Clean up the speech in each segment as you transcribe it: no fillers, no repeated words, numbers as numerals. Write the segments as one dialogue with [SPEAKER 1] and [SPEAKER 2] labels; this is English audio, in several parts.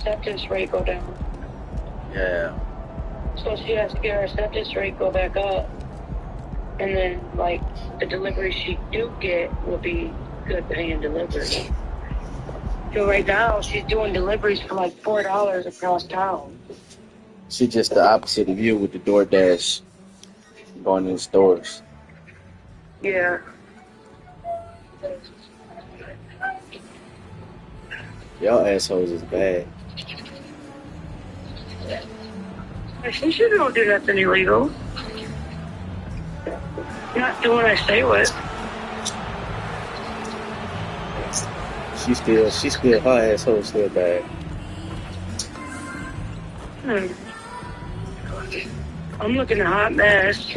[SPEAKER 1] acceptance rate go down.
[SPEAKER 2] Yeah.
[SPEAKER 1] So she has to get her acceptance rate go back up. And then, like, the delivery she do get will be good paying delivery. So right now, she's doing deliveries for like $4 across town.
[SPEAKER 2] She just the opposite of you with the DoorDash going in stores.
[SPEAKER 1] Yeah.
[SPEAKER 2] Y'all assholes is bad.
[SPEAKER 1] She should don't do nothing illegal. Not doing what I say with.
[SPEAKER 2] She still, her asshole still bad.
[SPEAKER 1] I'm looking a hot mess.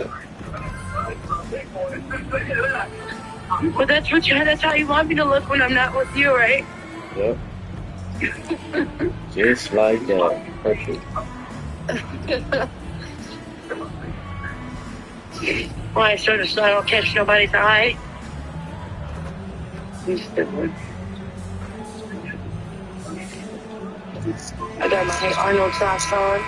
[SPEAKER 1] But that's how you want me to look when I'm not with you, right?
[SPEAKER 2] Yep. Just like that. Perfect.
[SPEAKER 1] Why, so I don't catch nobody's eye? You stupid. I got my Arnold socks on.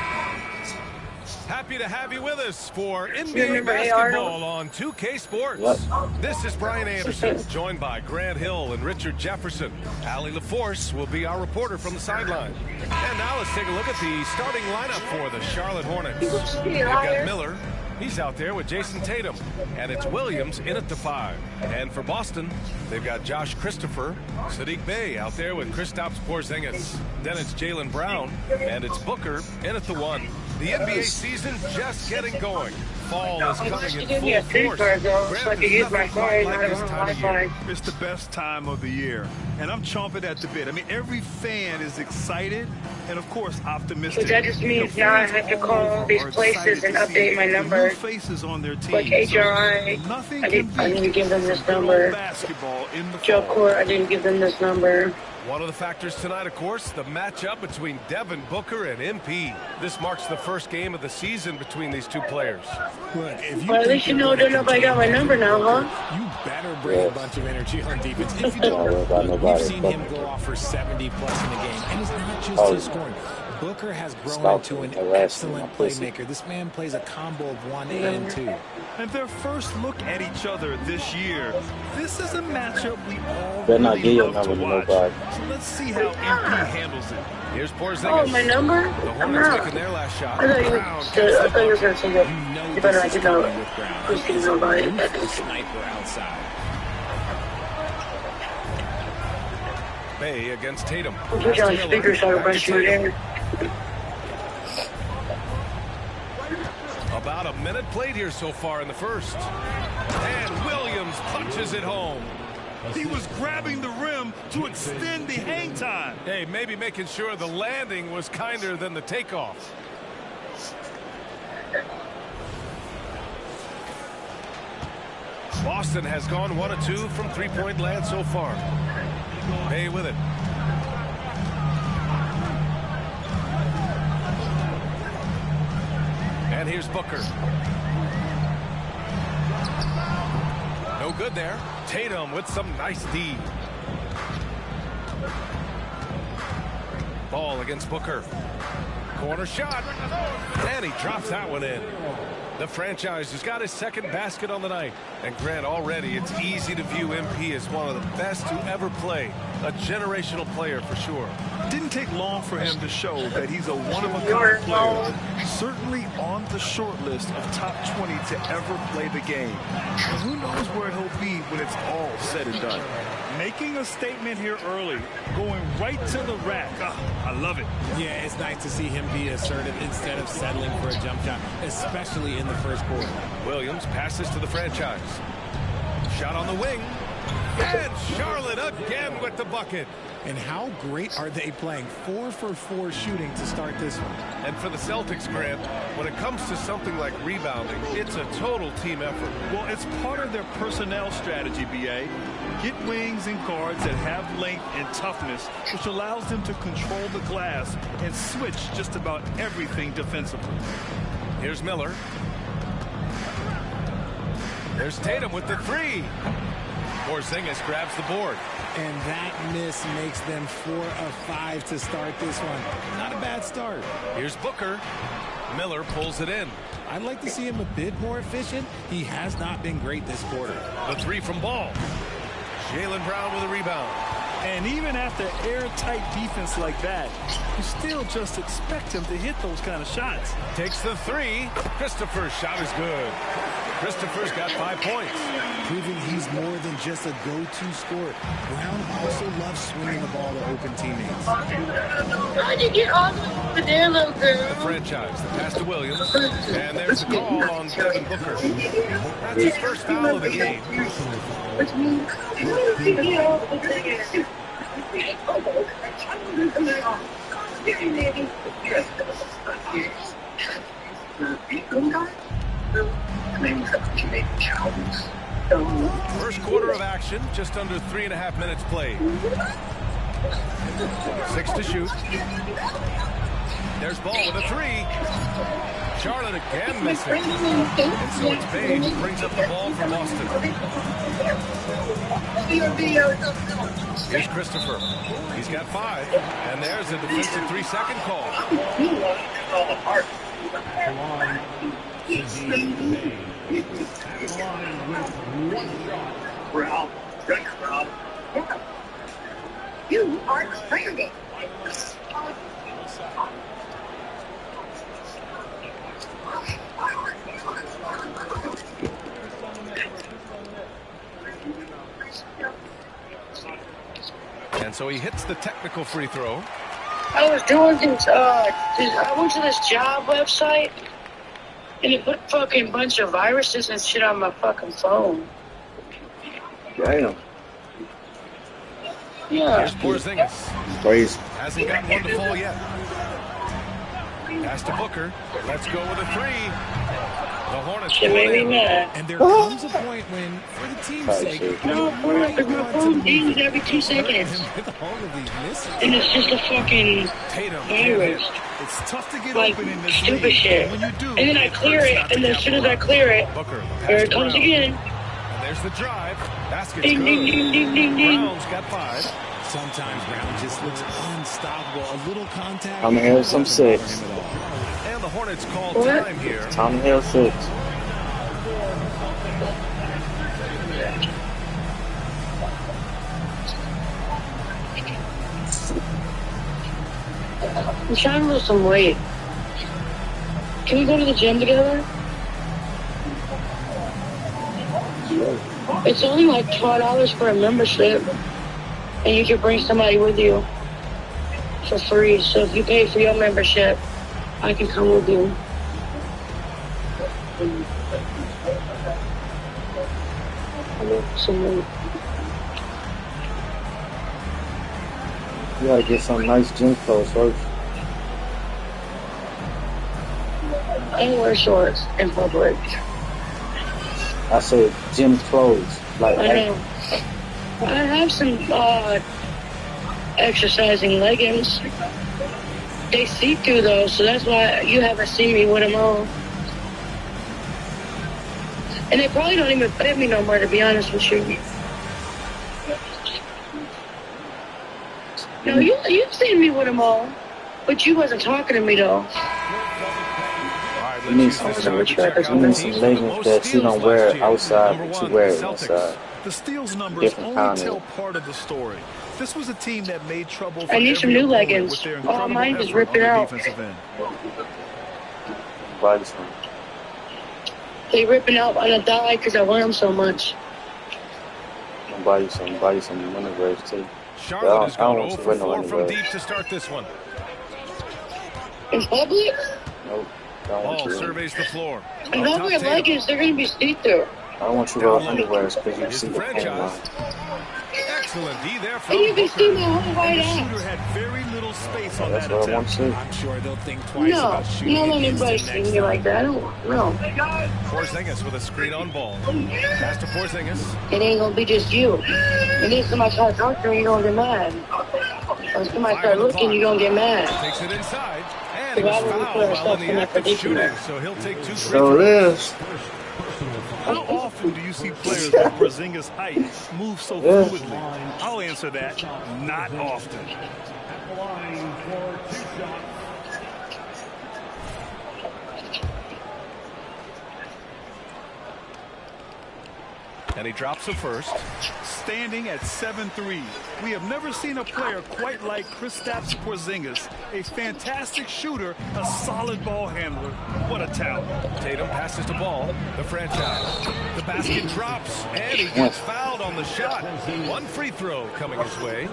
[SPEAKER 3] Happy to have you with us for NBA basketball on 2K Sports. What? This is Brian Anderson, joined by Grant Hill and Richard Jefferson. Allie LaForce will be our reporter from the sideline. And now let's take a look at the starting lineup for the Charlotte Hornets. They've got Miller. He's out there with Jason Tatum. And it's Williams in at the 5. And for Boston, they've got Josh Christopher, Sadiq Bey out there with Kristaps Porzingis. Then it's Jaylen Brown, and it's Booker in at the 1. The NBA season just getting going. Fall is coming in full force.
[SPEAKER 4] It's the best time of the year, and I'm chomping at the bit. I mean, every fan is excited and, of course, optimistic.
[SPEAKER 1] So that just means now I have to call these places and update my number.
[SPEAKER 4] Faces on their team.
[SPEAKER 1] Like HRI, I didn't give them this number. Joe Court, I didn't give them this number.
[SPEAKER 3] One of the factors tonight, of course, the matchup between Devin Booker and MP. This marks the first game of the season between these two players.
[SPEAKER 1] Look, well, at least you know that nobody got my number now, huh?
[SPEAKER 5] You better bring a bunch of energy on defense. If you don't, we've seen him go off for 70 plus in the game. And it's not just his scoring. Booker has grown into an excellent playmaker. This man plays a combo of 1 and 2.
[SPEAKER 4] And their first look at each other this year, this is a matchup we all
[SPEAKER 2] better not get your
[SPEAKER 4] love
[SPEAKER 2] number
[SPEAKER 4] to watch.
[SPEAKER 2] nobody.
[SPEAKER 4] So let's see how MP handles it.
[SPEAKER 3] Here's Porzingis.
[SPEAKER 1] Oh, my number?
[SPEAKER 3] The Hornets making their last shot.
[SPEAKER 1] I thought you were going to say that. You better not get know who's going to know about it.
[SPEAKER 5] Sniper outside.
[SPEAKER 3] Bey against Tatum.
[SPEAKER 1] I'll put you on speaker so I can brush my hair.
[SPEAKER 3] About a minute played here so far in the first. And Williams punches it home.
[SPEAKER 4] He was grabbing the rim to extend the hang time.
[SPEAKER 3] Hey, maybe making sure the landing was kinder than the takeoff. Boston has gone 1 of 2 from three-point land so far. Bey with it. And here's Booker. No good there. Tatum with some nice D. Ball against Booker. Corner shot. And he drops that one in. The franchise has got his second basket on the night. And Grant, already it's easy to view MP as one of the best to ever play. A generational player for sure.
[SPEAKER 4] Didn't take long for him to show that he's a one-of-a-kind player. Certainly on the short list of top 20 to ever play the game. And who knows where he'll be when it's all said and done. Making a statement here early, going right to the rack. I love it.
[SPEAKER 5] Yeah, it's nice to see him be assertive instead of settling for a jump shot, especially in the first quarter.
[SPEAKER 3] Williams passes to the franchise. Shot on the wing. And Charlotte again with the bucket.
[SPEAKER 5] And how great are they playing? 4 for 4 shooting to start this one.
[SPEAKER 3] And for the Celtics, Grant, when it comes to something like rebounding, it's a total team effort.
[SPEAKER 4] Well, it's part of their personnel strategy, BA. Get wings and guards that have length and toughness, which allows them to control the glass and switch just about everything defensively.
[SPEAKER 3] Here's Miller. There's Tatum with the 3. Porzingis grabs the board.
[SPEAKER 5] And that miss makes them 4 of 5 to start this one. Not a bad start.
[SPEAKER 3] Here's Booker. Miller pulls it in.
[SPEAKER 5] I'd like to see him a bit more efficient. He has not been great this quarter.
[SPEAKER 3] The three from Ball. Jaylen Brown with a rebound.
[SPEAKER 4] And even after airtight defense like that, you still just expect him to hit those kind of shots.
[SPEAKER 3] Takes the three. Christopher's shot is good. Christopher's got 5 points.
[SPEAKER 5] Proving he's more than just a go-to scorer. Brown also loves swinging the ball to open teammates.
[SPEAKER 1] How'd you get all the way over there, little girl?
[SPEAKER 3] The franchise. The pass to Williams. And there's the call on Devin Booker. That's his first foul of the game. First quarter of action, just under 3.5 minutes played. 6 to shoot. There's Ball with a three. Charlotte again missing. And so it's Baines who brings up the ball for Boston. Here's Christopher. He's got 5. And there's a defensive 3-second call.
[SPEAKER 1] You are stranded.
[SPEAKER 3] And so he hits the technical free throw.
[SPEAKER 1] I was doing this, I went to this job website, and it put a fucking bunch of viruses and shit on my fucking phone.
[SPEAKER 2] Damn.
[SPEAKER 1] Yeah.
[SPEAKER 3] Here's Porzingis.
[SPEAKER 2] Crazy.
[SPEAKER 3] Hasn't got one to fall yet. Pass to Booker. Let's go with a three. The Hornets.
[SPEAKER 1] Shit made me mad.
[SPEAKER 5] And there comes a point when, for the team's sake,
[SPEAKER 1] No, my phone dings every 2 seconds.
[SPEAKER 5] with all of these misses.
[SPEAKER 1] And it's just a fucking
[SPEAKER 3] Tatum.
[SPEAKER 1] virus.
[SPEAKER 4] It's tough to get
[SPEAKER 1] Like,
[SPEAKER 4] open in this
[SPEAKER 1] stupid
[SPEAKER 4] league.
[SPEAKER 1] shit.
[SPEAKER 4] When you do,
[SPEAKER 1] And then I clear it, and as soon as I clear it,
[SPEAKER 3] Booker.
[SPEAKER 1] here
[SPEAKER 3] Pass
[SPEAKER 1] it
[SPEAKER 3] to
[SPEAKER 1] comes
[SPEAKER 3] Brown.
[SPEAKER 1] again.
[SPEAKER 3] And there's the drive. Basket's
[SPEAKER 1] Ding, ding,
[SPEAKER 3] good.
[SPEAKER 1] ding, ding, ding, ding.
[SPEAKER 3] Brown's got 5.
[SPEAKER 5] Sometimes Brown just looks unstoppable. A little contact.
[SPEAKER 2] I'm here some 6.
[SPEAKER 3] And the Hornets call
[SPEAKER 1] What?
[SPEAKER 3] time here.
[SPEAKER 2] Tom Hill 6.
[SPEAKER 1] I'm trying to lose some weight. Can we go to the gym together? It's only like $12 for a membership, and you can bring somebody with you for free. So if you pay for your membership, I can come with you. I lose some weight.
[SPEAKER 2] You gotta get some nice gym clothes first.
[SPEAKER 1] I don't wear shorts in public.
[SPEAKER 2] I said gym clothes. Like,
[SPEAKER 1] I know. I have some exercising leggings. They see through though, so that's why you haven't seen me with them on. And they probably don't even fit me no more, to be honest with you. No, you've seen me with them all, but you wasn't talking to me though.
[SPEAKER 2] you need some leggings that you don't wear outside, but you wear it inside.
[SPEAKER 4] The steals numbers
[SPEAKER 2] Different
[SPEAKER 4] only
[SPEAKER 2] kind
[SPEAKER 4] tell
[SPEAKER 2] of-
[SPEAKER 4] part of the story. This was a team that made trouble for
[SPEAKER 1] I need some
[SPEAKER 4] every
[SPEAKER 1] new
[SPEAKER 4] opponent
[SPEAKER 1] leggings.
[SPEAKER 4] with their
[SPEAKER 1] Oh,
[SPEAKER 4] incredible
[SPEAKER 1] mine just
[SPEAKER 4] effort
[SPEAKER 1] rip
[SPEAKER 4] on
[SPEAKER 1] it
[SPEAKER 4] the
[SPEAKER 1] out.
[SPEAKER 4] defensive end.
[SPEAKER 2] Buy you some.
[SPEAKER 1] They ripping out on a dye because I wear them so much.
[SPEAKER 2] I'll buy you some underwears too.
[SPEAKER 3] Charlotte has
[SPEAKER 2] I don't
[SPEAKER 3] gone
[SPEAKER 2] want
[SPEAKER 3] 0
[SPEAKER 2] to
[SPEAKER 3] for
[SPEAKER 2] wear no
[SPEAKER 3] 4 from
[SPEAKER 2] underwear.
[SPEAKER 3] deep to start this one.
[SPEAKER 1] In public?
[SPEAKER 2] Nope. I don't want
[SPEAKER 3] Ball
[SPEAKER 2] you.
[SPEAKER 3] surveys the floor.
[SPEAKER 1] And don't wear leggings, they're going to be see-through.
[SPEAKER 2] I don't want you to wear underwears because you
[SPEAKER 3] Here's
[SPEAKER 2] see
[SPEAKER 3] the
[SPEAKER 2] the paint line.
[SPEAKER 3] franchise. Excellent D there
[SPEAKER 1] And
[SPEAKER 3] from
[SPEAKER 1] you can see
[SPEAKER 3] Booker.
[SPEAKER 1] my whole white
[SPEAKER 4] The
[SPEAKER 1] ass.
[SPEAKER 4] shooter had very little space on
[SPEAKER 2] That's
[SPEAKER 4] that
[SPEAKER 2] what I want
[SPEAKER 4] attempt.
[SPEAKER 2] to see.
[SPEAKER 5] I'm sure they'll think twice
[SPEAKER 1] No,
[SPEAKER 5] about shooting
[SPEAKER 1] you don't let
[SPEAKER 5] against
[SPEAKER 1] anybody
[SPEAKER 5] him
[SPEAKER 1] see
[SPEAKER 5] next
[SPEAKER 1] me like
[SPEAKER 5] time.
[SPEAKER 1] that. I don't, no.
[SPEAKER 3] Porzingis with a screen on Ball. Pass to Porzingis.
[SPEAKER 1] It ain't gonna be just you. And then somebody try to talk to you, you're gonna get mad. Or somebody start looking, you're gonna get mad.
[SPEAKER 3] Takes it inside. And he
[SPEAKER 1] So
[SPEAKER 3] was
[SPEAKER 1] why would we
[SPEAKER 3] fouled
[SPEAKER 1] put
[SPEAKER 3] while
[SPEAKER 1] ourselves
[SPEAKER 3] in
[SPEAKER 1] in
[SPEAKER 3] the
[SPEAKER 1] that
[SPEAKER 3] act of shooting.
[SPEAKER 1] predicament?
[SPEAKER 3] So he'll take 2 free
[SPEAKER 2] So it
[SPEAKER 3] throws.
[SPEAKER 2] is.
[SPEAKER 4] How often do you see players with Porzingis' height move so fluidly? I'll answer that, not often.
[SPEAKER 3] And he drops the first.
[SPEAKER 4] Standing at 7'3", we have never seen a player quite like Kristaps Porzingis. A fantastic shooter, a solid ball handler. What a talent.
[SPEAKER 3] Tatum passes the ball. The franchise. The basket drops, and he gets fouled on the shot. One free throw coming his way.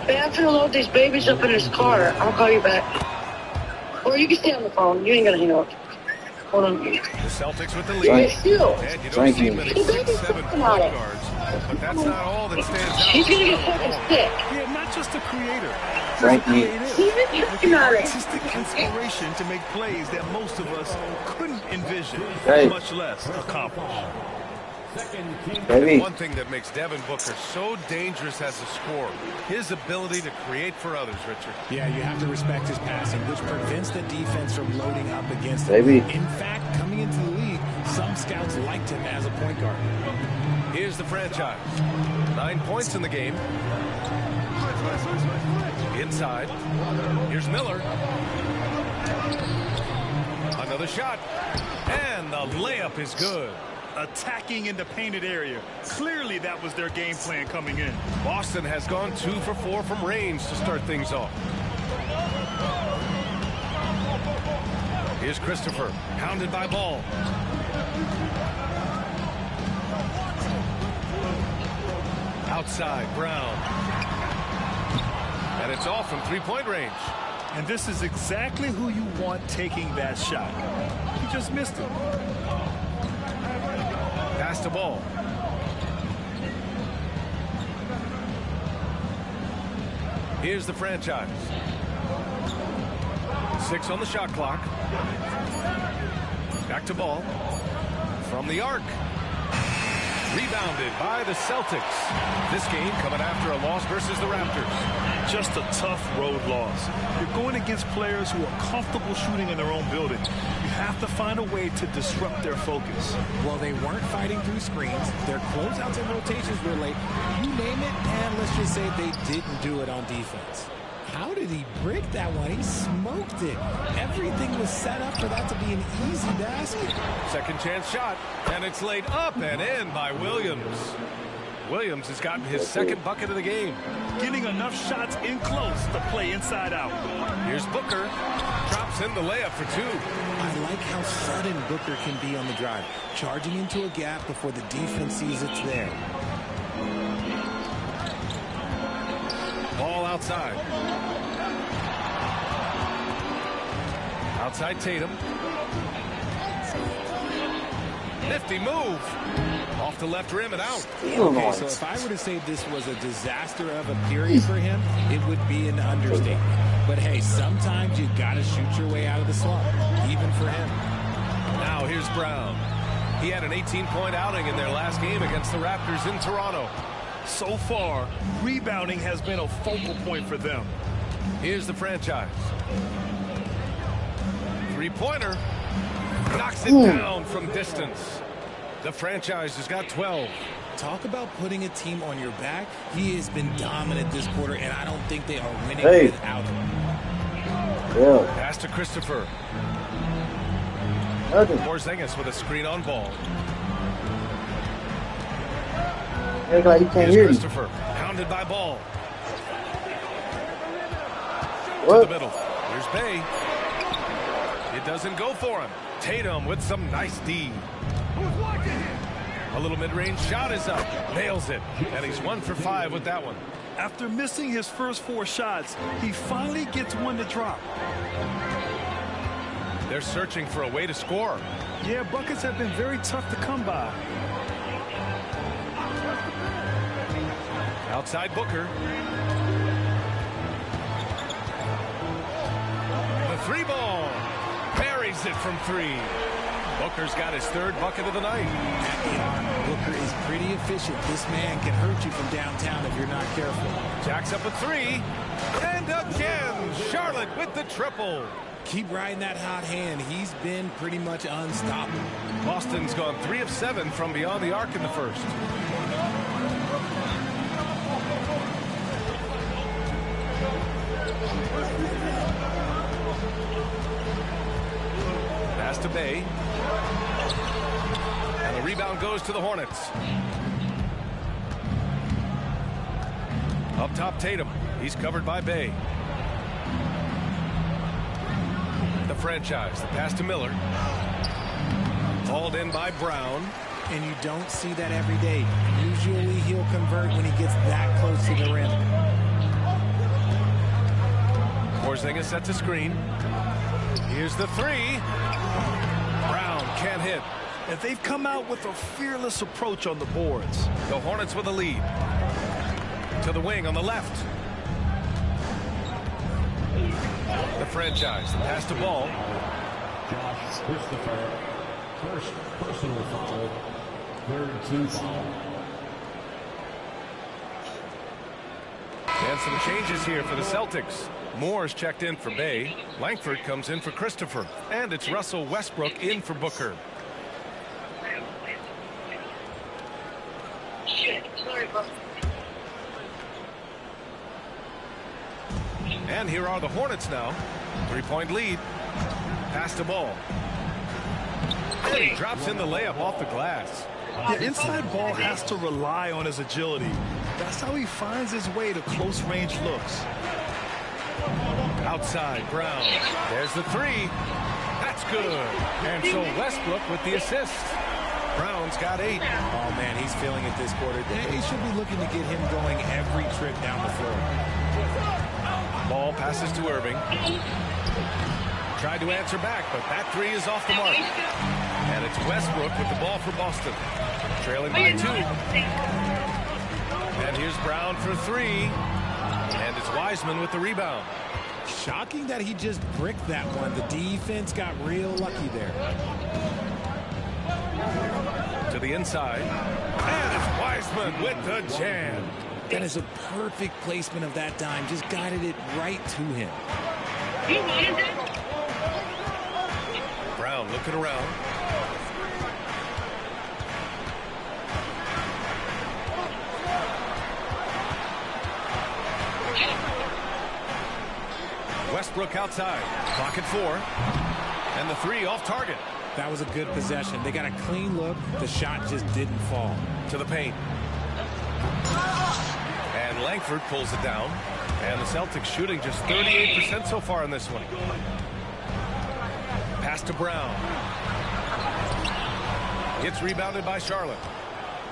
[SPEAKER 1] Hey, I'm gonna load these babies up in his car. I'll call you back. Or you can stay on the phone. You ain't gonna hang up. Hold on.
[SPEAKER 3] The Celtics with the lead.
[SPEAKER 1] Hey, still.
[SPEAKER 3] And you don't see many 6'7" point guards. But that's not all that stands out.
[SPEAKER 1] He's gonna get fucking sick.
[SPEAKER 4] Yeah, not just a creator.
[SPEAKER 2] Frankie.
[SPEAKER 1] He's not it.
[SPEAKER 4] Artistic inspiration to make plays that most of us couldn't envision,
[SPEAKER 2] Hey.
[SPEAKER 4] much less accomplish.
[SPEAKER 2] Baby.
[SPEAKER 3] One thing that makes Devin Booker so dangerous as a scorer, his ability to create for others, Richard.
[SPEAKER 5] Yeah, you have to respect his passing, which prevents the defense from loading up against him.
[SPEAKER 2] Baby.
[SPEAKER 5] In fact, coming into the league, some scouts liked him as a point guard.
[SPEAKER 3] Here's the franchise. 9 points in the game. Inside. Here's Miller. Another shot. And the layup is good.
[SPEAKER 4] Attacking in the painted area. Clearly that was their game plan coming in.
[SPEAKER 3] Boston has gone 2 for 4 from range to start things off. Here's Christopher, hounded by Ball. Outside, Brown. And it's off from three-point range.
[SPEAKER 4] And this is exactly who you want taking that shot. He just missed it.
[SPEAKER 3] Pass the ball. Here's the franchise. 6 on the shot clock. Back to Ball. From the arc. Rebounded by the Celtics. This game coming after a loss versus the Raptors.
[SPEAKER 4] Just a tough road loss. You're going against players who are comfortable shooting in their own building. You have to find a way to disrupt their focus.
[SPEAKER 5] Well, they weren't fighting through screens. Their closeouts and rotations were late. You name it, and let's just say they didn't do it on defense. How did he break that one? He smoked it. Everything was set up for that to be an easy basket.
[SPEAKER 3] Second chance shot, and it's laid up and in by Williams. Williams has gotten his second bucket of the game.
[SPEAKER 4] Getting enough shots in close to play inside out.
[SPEAKER 3] Here's Booker. Drops in the layup for 2.
[SPEAKER 5] I like how sudden Booker can be on the drive. Charging into a gap before the defense sees it's there.
[SPEAKER 3] Ball outside. Outside Tatum. Nifty move. Off the left rim and out.
[SPEAKER 5] Okay, so if I were to say this was a disaster of a period for him, it would be an understatement. But hey, sometimes you gotta shoot your way out of the slump, even for him.
[SPEAKER 3] Now here's Brown. He had an 18-point outing in their last game against the Raptors in Toronto.
[SPEAKER 4] So far, rebounding has been a focal point for them.
[SPEAKER 3] Here's the franchise. Three-pointer. Knocks it down from distance. The franchise has got 12.
[SPEAKER 5] Talk about putting a team on your back. He has been dominant this quarter, and I don't think they are winning without him.
[SPEAKER 2] Yeah.
[SPEAKER 3] Pass to Christopher. Porzingis with a screen on Ball. Here's Christopher, hounded by Ball. To the middle. Here's Bay. It doesn't go for him. Tatum with some nice D. A little mid-range shot is up. Nails it. And he's 1 for 5 with that one.
[SPEAKER 4] After missing his first 4 shots, he finally gets one to drop.
[SPEAKER 3] They're searching for a way to score.
[SPEAKER 4] Yeah, buckets have been very tough to come by.
[SPEAKER 3] Outside Booker. The 3-ball. Buries it from 3. Booker's got his 3rd bucket of the night.
[SPEAKER 5] Booker is pretty efficient. This man can hurt you from downtown if you're not careful.
[SPEAKER 3] Jacks up a three. And again, Charlotte with the triple.
[SPEAKER 5] Keep riding that hot hand. He's been pretty much unstoppable.
[SPEAKER 3] Boston's gone 3 of 7 from beyond the arc in the first. Pass to Bay. And the rebound goes to the Hornets. Up top, Tatum. He's covered by Bay. The franchise. The pass to Miller. Hauled in by Brown.
[SPEAKER 5] And you don't see that every day. Usually he'll convert when he gets that close to the rim.
[SPEAKER 3] Porzingis sets a screen. Here's the three. Brown can't hit.
[SPEAKER 4] And they've come out with a fearless approach on the boards.
[SPEAKER 3] The Hornets with a lead. To the wing on the left. The franchise. The pass to Ball.
[SPEAKER 6] Josh Christopher. First personal foul. Third team foul.
[SPEAKER 3] And some changes here for the Celtics. Moore's checked in for Bay. Langford comes in for Christopher. And it's Russell Westbrook in for Booker. And here are the Hornets now. 3-point lead. Pass to Ball. And he drops in the layup off the glass.
[SPEAKER 4] The inside Ball has to rely on his agility. That's how he finds his way to close-range looks.
[SPEAKER 3] Outside, Brown. There's the three. That's good. And so Westbrook with the assist. Brown's got 8.
[SPEAKER 5] Oh, man, he's feeling it this quarter. They should be looking to get him going every trip down the floor.
[SPEAKER 3] Ball passes to Irving. Tried to answer back, but that three is off the mark. And it's Westbrook with the ball for Boston. Trailing by 2. And here's Brown for 3. And it's Wiseman with the rebound.
[SPEAKER 5] Shocking that he just bricked that one. The defense got real lucky there.
[SPEAKER 3] To the inside. And it's Wiseman with the jam.
[SPEAKER 5] That is a perfect placement of that dime. Just guided it right to him.
[SPEAKER 3] Brown looking around. Westbrook outside. Clock at 4. And the three off target.
[SPEAKER 5] That was a good possession. They got a clean look. The shot just didn't fall.
[SPEAKER 3] To the paint. And Langford pulls it down. And the Celtics shooting just 38% so far in this one. Pass to Brown. Gets rebounded by Charlotte.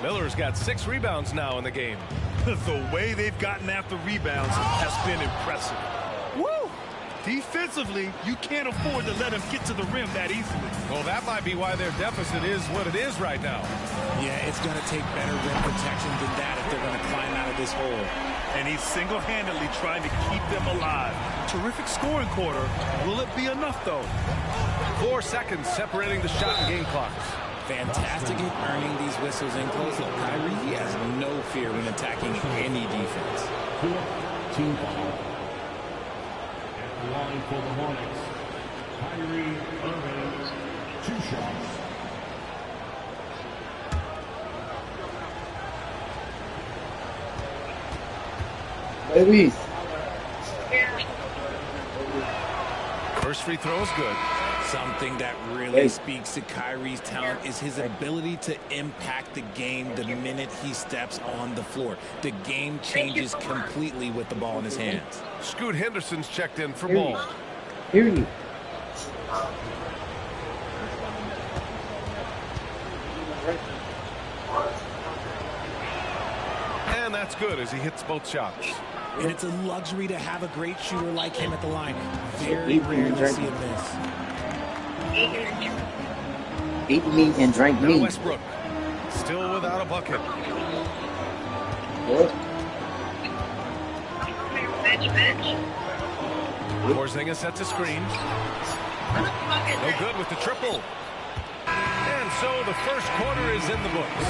[SPEAKER 3] Miller's got 6 rebounds now in the game.
[SPEAKER 4] The way they've gotten after rebounds has been impressive. Woo! Defensively, you can't afford to let him get to the rim that easily.
[SPEAKER 3] Well, that might be why their deficit is what it is right now.
[SPEAKER 5] Yeah, it's going to take better rim protection than that if they're going to climb out of this hole.
[SPEAKER 4] And he's single-handedly trying to keep them alive. Terrific scoring quarter. Will it be enough, though?
[SPEAKER 3] 4 seconds separating the shot and game clocks.
[SPEAKER 5] Fantastic at earning these whistles in close. Look, Kyrie, he has no fear when attacking any defense.
[SPEAKER 6] Team foul. At the line for the Hornets, Kyrie Irving, 2 shots.
[SPEAKER 2] Baby.
[SPEAKER 3] First free throw is good.
[SPEAKER 5] Something that really speaks to Kyrie's talent is his ability to impact the game the minute he steps on the floor. The game changes completely with the ball in his hands.
[SPEAKER 3] Scoot Henderson's checked in for Ball.
[SPEAKER 2] Hear you.
[SPEAKER 3] And that's good as he hits both shots.
[SPEAKER 5] And it's a luxury to have a great shooter like him at the line. Very rare to see him miss.
[SPEAKER 2] Eat me and drink
[SPEAKER 3] Now
[SPEAKER 2] me.
[SPEAKER 3] Westbrook still without a bucket.
[SPEAKER 2] What?
[SPEAKER 3] Porzingis sets a screen. No good with the triple. And so the first quarter is in the books.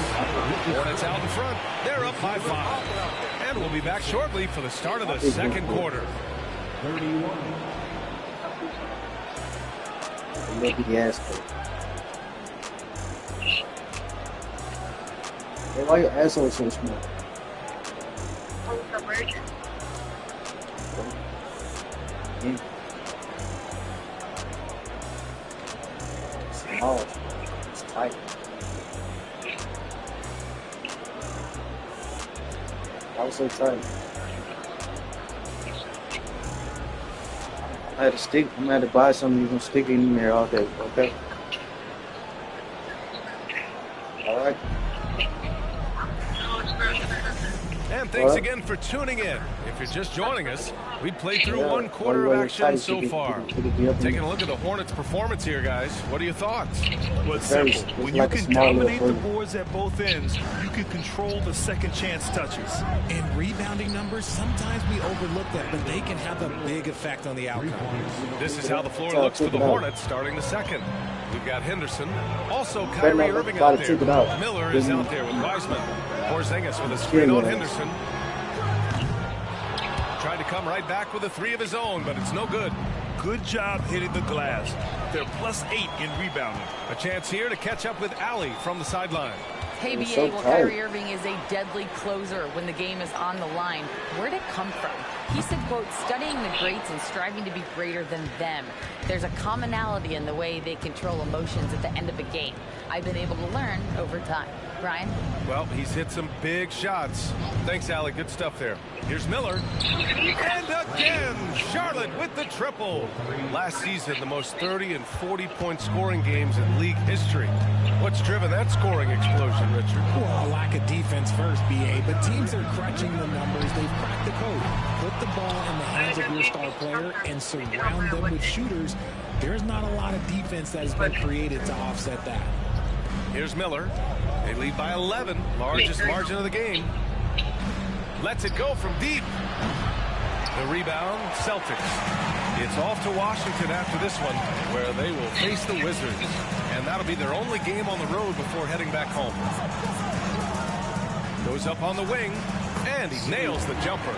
[SPEAKER 3] Hornets out in front. They're up by 5. And we'll be back shortly for the start of the second quarter.
[SPEAKER 6] 31.
[SPEAKER 2] Maybe the ass. Hey, why your asshole so small? Small. It's tight. I was so tight. I had to stick. I'm gonna have to buy something you can stick in there all day. Okay. All right.
[SPEAKER 3] And thanks again for tuning in. If you're just joining us, we played through one quarter of action so far. Taking a look at the Hornets' performance here, guys. What are your thoughts?
[SPEAKER 4] Well, it's simple. When you can dominate the boards at both ends, you can control the second chance touches.
[SPEAKER 5] And rebounding numbers, sometimes we overlook that, but they can have a big effect on the outcome.
[SPEAKER 3] This is how the floor looks for the Hornets starting the second. We've got Henderson. Also, Kyrie Irving out there. Miller is out there with Wiseman. Porzingis with a screen on Henderson. Tried to come right back with a 3 of his own, but it's no good.
[SPEAKER 4] Good job hitting the glass. They're +8 in rebounding.
[SPEAKER 3] A chance here to catch up with Allie from the sideline.
[SPEAKER 7] Hey, BA, well, Kyrie Irving is a deadly closer when the game is on the line. Where'd it come from? He said, quote, studying the greats and striving to be greater than them. There's a commonality in the way they control emotions at the end of a game. I've been able to learn over time. Brian?
[SPEAKER 3] Well, he's hit some big shots. Thanks, Allie. Good stuff there. Here's Miller. And again, Charlotte with the triple. Last season, the most 30 and 40-point scoring games in league history. What's driven that scoring explosion, Richard?
[SPEAKER 5] Well, a lack of defense first, BA, but teams are crunching the numbers. They've cracked the code. Put the ball in the hands of your star player and surround them with shooters. There's not a lot of defense that has been created to offset that.
[SPEAKER 3] Here's Miller. They lead by 11, largest margin of the game. Lets it go from deep. The rebound, Celtics. It's off to Washington after this one, where they will face the Wizards. And that'll be their only game on the road before heading back home. Goes up on the wing, and he nails the jumper.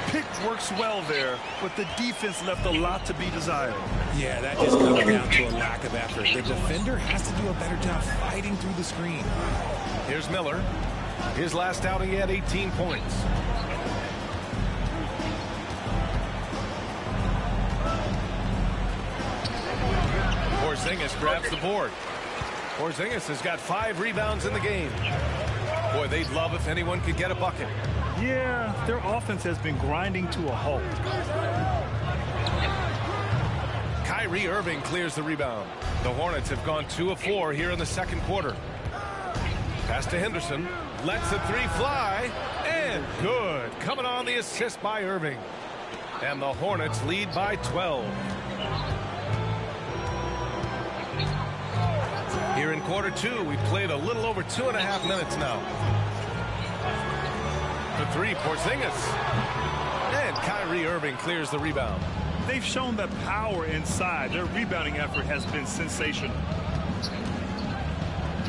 [SPEAKER 4] Pick works well there, but the defense left a lot to be desired.
[SPEAKER 5] Yeah, that just comes down to a lack of effort. The defender has to do a better job fighting through the screen.
[SPEAKER 3] Here's Miller. His last outing, he had 18 points. Porzingis grabs the board. Porzingis has got 5 rebounds in the game. Boy, they'd love if anyone could get a bucket.
[SPEAKER 4] Yeah, their offense has been grinding to a halt.
[SPEAKER 3] Kyrie Irving clears the rebound. The Hornets have gone 2 of 4 here in the second quarter. Pass to Henderson. Lets the 3 fly. And good. Coming on the assist by Irving. And the Hornets lead by 12. Here in quarter 2, we've played a little over 2.5 minutes now. The 3, Porzingis. And Kyrie Irving clears the rebound.
[SPEAKER 4] They've shown that power inside. Their rebounding effort has been sensational.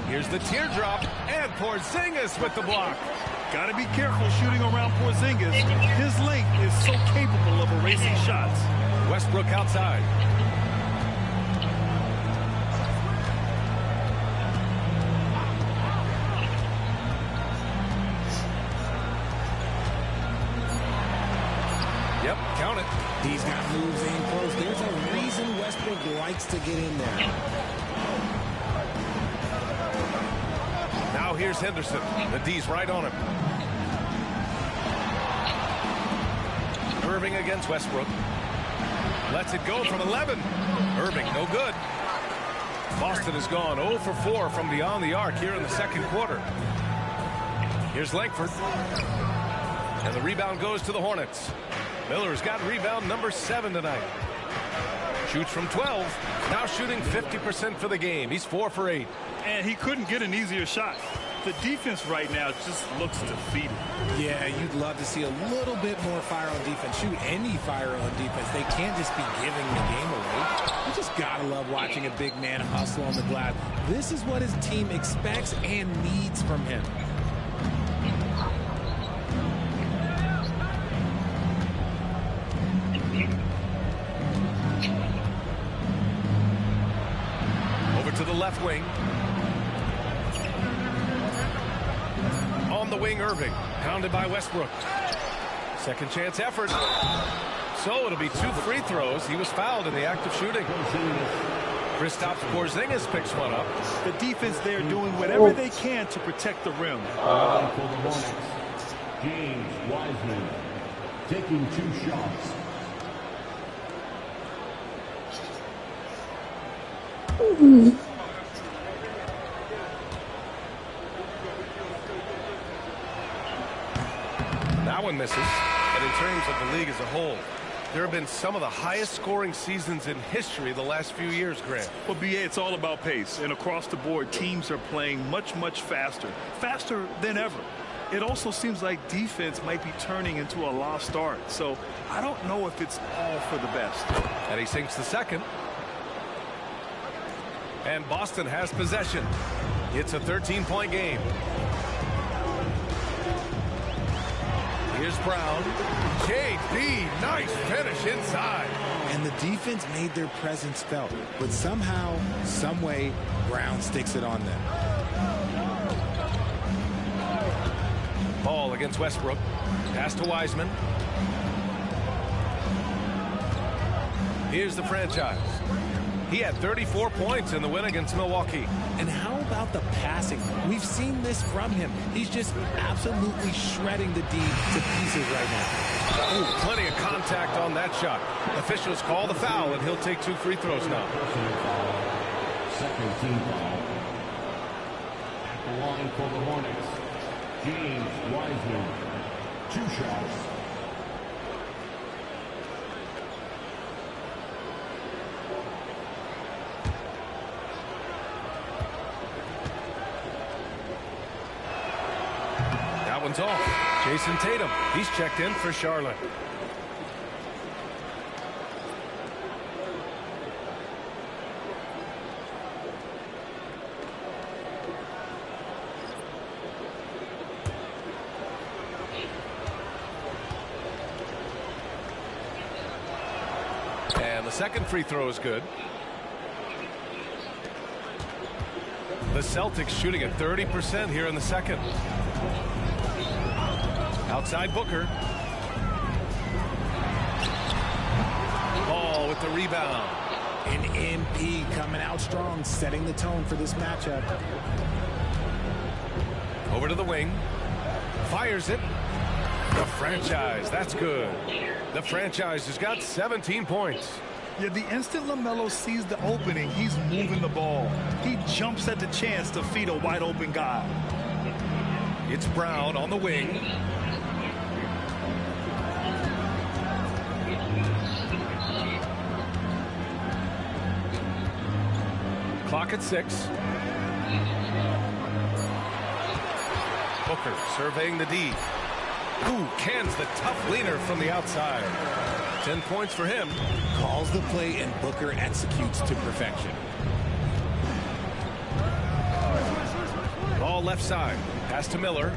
[SPEAKER 3] Here's the teardrop, and Porzingis with the block.
[SPEAKER 4] Got to be careful shooting around Porzingis. His length is so capable of erasing shots.
[SPEAKER 3] Westbrook outside. Yep, count it.
[SPEAKER 5] He's got moves in close. There's a reason Westbrook likes to get in there.
[SPEAKER 3] Now here's Henderson. The D's right on him. Irving against Westbrook. Lets it go from 11. Irving, no good. Boston has gone 0 for 4 from beyond the arc here in the second quarter. Here's Langford. And the rebound goes to the Hornets. Miller's got rebound number 7 tonight. Shoots from 12. Now shooting 50% for the game. He's 4 for 8.
[SPEAKER 4] And he couldn't get an easier shot. The defense right now just looks defeated.
[SPEAKER 5] Yeah, you'd love to see a little bit more fire on defense. Shoot, any fire on defense. They can't just be giving the game away. You just gotta love watching a big man hustle on the glass. This is what his team expects and needs from him.
[SPEAKER 3] Over to the left wing. On the wing, Irving. Pounded by Westbrook. Second chance effort. So it'll be 2 free throws. He was fouled in the act of shooting. Kristaps Porzingis picks one up.
[SPEAKER 4] The defense there doing whatever they can to protect the rim.
[SPEAKER 6] For the Hornets, James Wiseman taking 2 shots.
[SPEAKER 3] That one misses. And in terms of the league as a whole, there have been some of the highest scoring seasons in history the last few years, Grant.
[SPEAKER 4] Well, BA, it's all about pace. And across the board, teams are playing much, much faster. Faster than ever. It also seems like defense might be turning into a lost art. So I don't know if it's all for the best.
[SPEAKER 3] And he sinks the second. And Boston has possession. It's a 13-point game. Here's Brown. KD, nice finish inside.
[SPEAKER 5] And the defense made their presence felt. But somehow, some way, Brown sticks it on them.
[SPEAKER 3] Ball against Westbrook. Pass to Wiseman. Here's the franchise. He had 34 points in the win against Milwaukee.
[SPEAKER 5] And how about the passing? We've seen this from him. He's just absolutely shredding the D to pieces right now.
[SPEAKER 3] Ooh, plenty of contact on that shot. Officials call the foul, and he'll take 2 free throws now.
[SPEAKER 6] Second team foul. At the line for the Hornets, James Wiseman, 2 shots.
[SPEAKER 3] That one's off. Jason Tatum, he's checked in for Charlotte. And the second free throw is good. The Celtics shooting at 30% here in the second. Outside Booker. Ball with the rebound.
[SPEAKER 5] An MP coming out strong, setting the tone for this matchup.
[SPEAKER 3] Over to the wing. Fires it. The franchise, that's good. The franchise has got 17 points.
[SPEAKER 4] Yeah, the instant LaMelo sees the opening, he's moving the ball. He jumps at the chance to feed a wide open guy.
[SPEAKER 3] It's Brown on the wing. Clock at 6. Booker surveying the D. Ooh, cans the tough leaner from the outside. 10 points for him.
[SPEAKER 5] Calls the play and Booker executes to perfection.
[SPEAKER 3] Ball left side. Pass to Miller.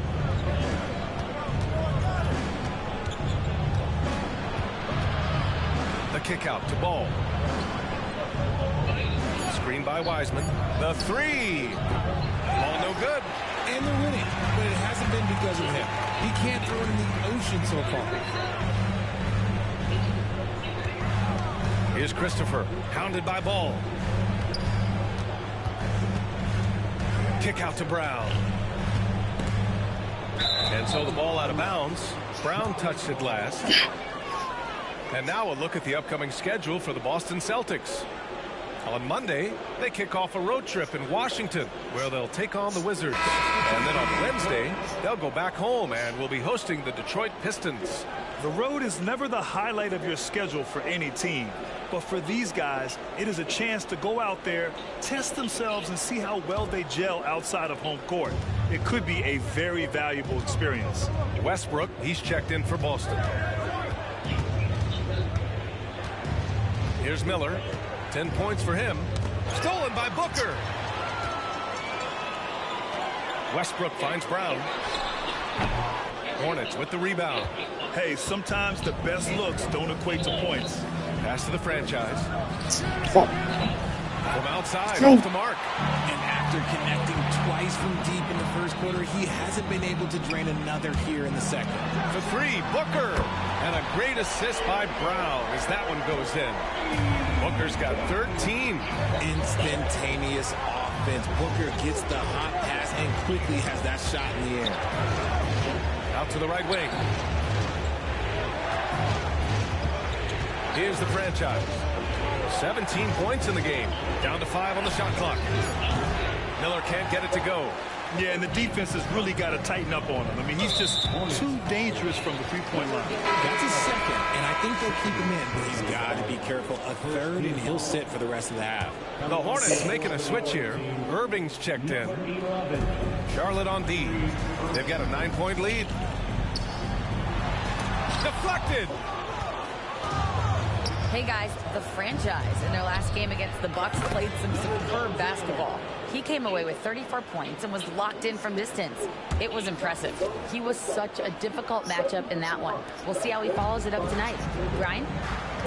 [SPEAKER 3] The kick out to Ball. Screen by Wiseman. The 3. Ball no good.
[SPEAKER 5] And they're winning, but it hasn't been because of him. He can't throw it in the ocean so far.
[SPEAKER 3] Here's Christopher, pounded by Ball. Kick out to Brown. And so the ball out of bounds. Brown touched it last. And now a look at the upcoming schedule for the Boston Celtics. On Monday, they kick off a road trip in Washington, where they'll take on the Wizards. And then on Wednesday, they'll go back home and will be hosting the Detroit Pistons.
[SPEAKER 4] The road is never the highlight of your schedule for any team. But for these guys, it is a chance to go out there, test themselves, and see how well they gel outside of home court. it could be a very valuable experience.
[SPEAKER 3] Westbrook, he's checked in for Boston. Here's Miller. 10 points for him. Stolen by Booker. Westbrook finds Brown. Hornets with the rebound.
[SPEAKER 4] Hey, sometimes the best looks don't equate to points.
[SPEAKER 3] Pass to the franchise. From outside, off the mark.
[SPEAKER 5] And after connecting twice from deep in the first quarter, he hasn't been able to drain another here in the second.
[SPEAKER 3] For three, Booker. And a great assist by Brown as that one goes in. Booker's got 13.
[SPEAKER 5] Instantaneous offense. Booker gets the hot pass and quickly has that shot in the air.
[SPEAKER 3] Out to the right wing. Here's the franchise. 17 points in the game. Down to 5 on the shot clock. Miller can't get it to go.
[SPEAKER 4] Yeah, and the defense has really got to tighten up on him. I mean, he's just too dangerous from the three-point line.
[SPEAKER 5] That's a second, and I think they'll keep him in, but he's got to be careful. A third, and he'll sit for the rest of the half.
[SPEAKER 3] The Hornets making a switch here. Irving's checked in. Charlotte on D. They've got a 9-point lead. Deflected.
[SPEAKER 7] Hey guys, the franchise in their last game against the Bucks played some superb basketball. He came away with 34 points and was locked in from distance. It was impressive. He was such a difficult matchup in that one. We'll see how he follows it up tonight. Brian?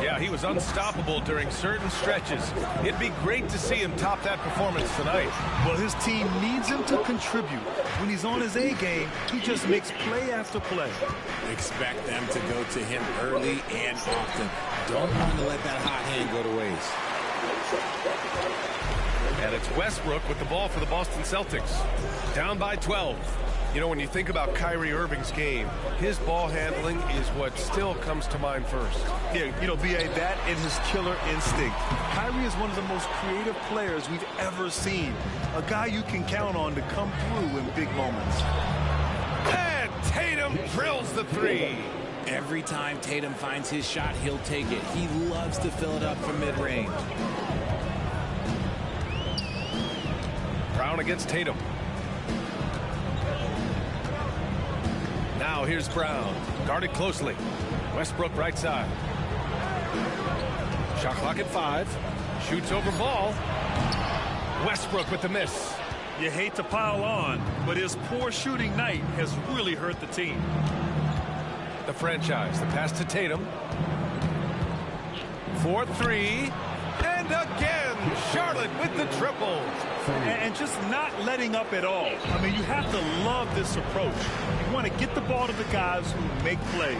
[SPEAKER 3] Yeah, he was unstoppable during certain stretches. It'd be great to see him top that performance tonight.
[SPEAKER 4] Well, his team needs him to contribute. When he's on his A game, he just makes play after play.
[SPEAKER 5] Expect them to go to him early and often. Don't want to let that hot hand go to waste.
[SPEAKER 3] And it's Westbrook with the ball for the Boston Celtics. Down by 12. You know, when you think about Kyrie Irving's game, his ball handling is what still comes to mind first.
[SPEAKER 4] Yeah, you know, B.A., that and his killer instinct. Kyrie is one of the most creative players we've ever seen. A guy you can count on to come through in big moments.
[SPEAKER 3] And Tatum drills the three.
[SPEAKER 5] Every time Tatum finds his shot, he'll take it. He loves to fill it up from mid-range.
[SPEAKER 3] Brown against Tatum. Now here's Brown. Guarded closely. Westbrook right side. Shot clock at 5. Shoots over ball. Westbrook with the miss.
[SPEAKER 4] You hate to pile on, but his poor shooting night has really hurt the team.
[SPEAKER 3] The franchise. The pass to Tatum. 4-3. And again, Charlotte with the triple.
[SPEAKER 4] And just not letting up at all. I mean, you have to love this approach. You want to get the ball to the guys who make plays.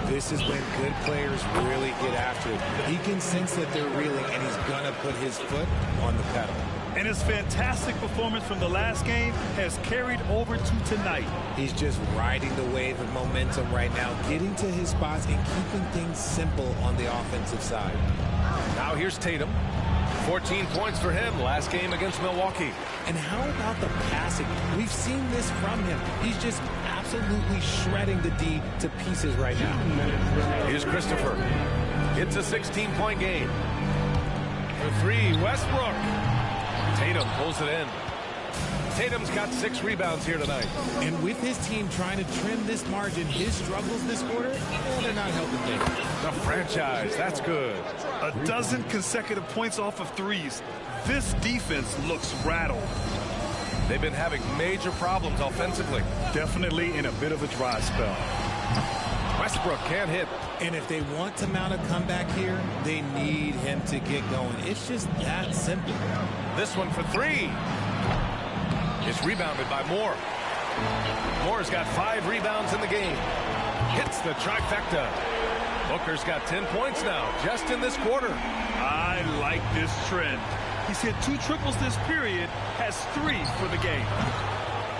[SPEAKER 5] This is when good players really get after it. He can sense that they're reeling, and he's going to put his foot on the pedal.
[SPEAKER 4] And his fantastic performance from the last game has carried over to tonight.
[SPEAKER 5] He's just riding the wave of momentum right now, getting to his spots and keeping things simple on the offensive side.
[SPEAKER 3] Now here's Tatum. 14 points for him last game against Milwaukee.
[SPEAKER 5] And how about the passing? We've seen this from him. He's just absolutely shredding the D to pieces right now.
[SPEAKER 3] Here's Christopher. It's a 16-point game. For 3, Westbrook. Tatum pulls it in. Tatum's got 6 rebounds here tonight.
[SPEAKER 5] And with his team trying to trim this margin, his struggles this quarter, they're not helping things.
[SPEAKER 3] The franchise, that's good.
[SPEAKER 4] A dozen consecutive points off of threes. This defense looks rattled.
[SPEAKER 3] They've been having major problems offensively.
[SPEAKER 4] Definitely in a bit of a dry spell.
[SPEAKER 3] Westbrook can't hit.
[SPEAKER 5] And if they want to mount a comeback here, they need him to get going. It's just that simple.
[SPEAKER 3] This one for 3. It's rebounded by Moore. Moore's got 5 rebounds in the game. Hits the trifecta. Booker's got 10 points now, just in this quarter.
[SPEAKER 4] I like this trend. He's hit 2 triples this period, has 3 for the game.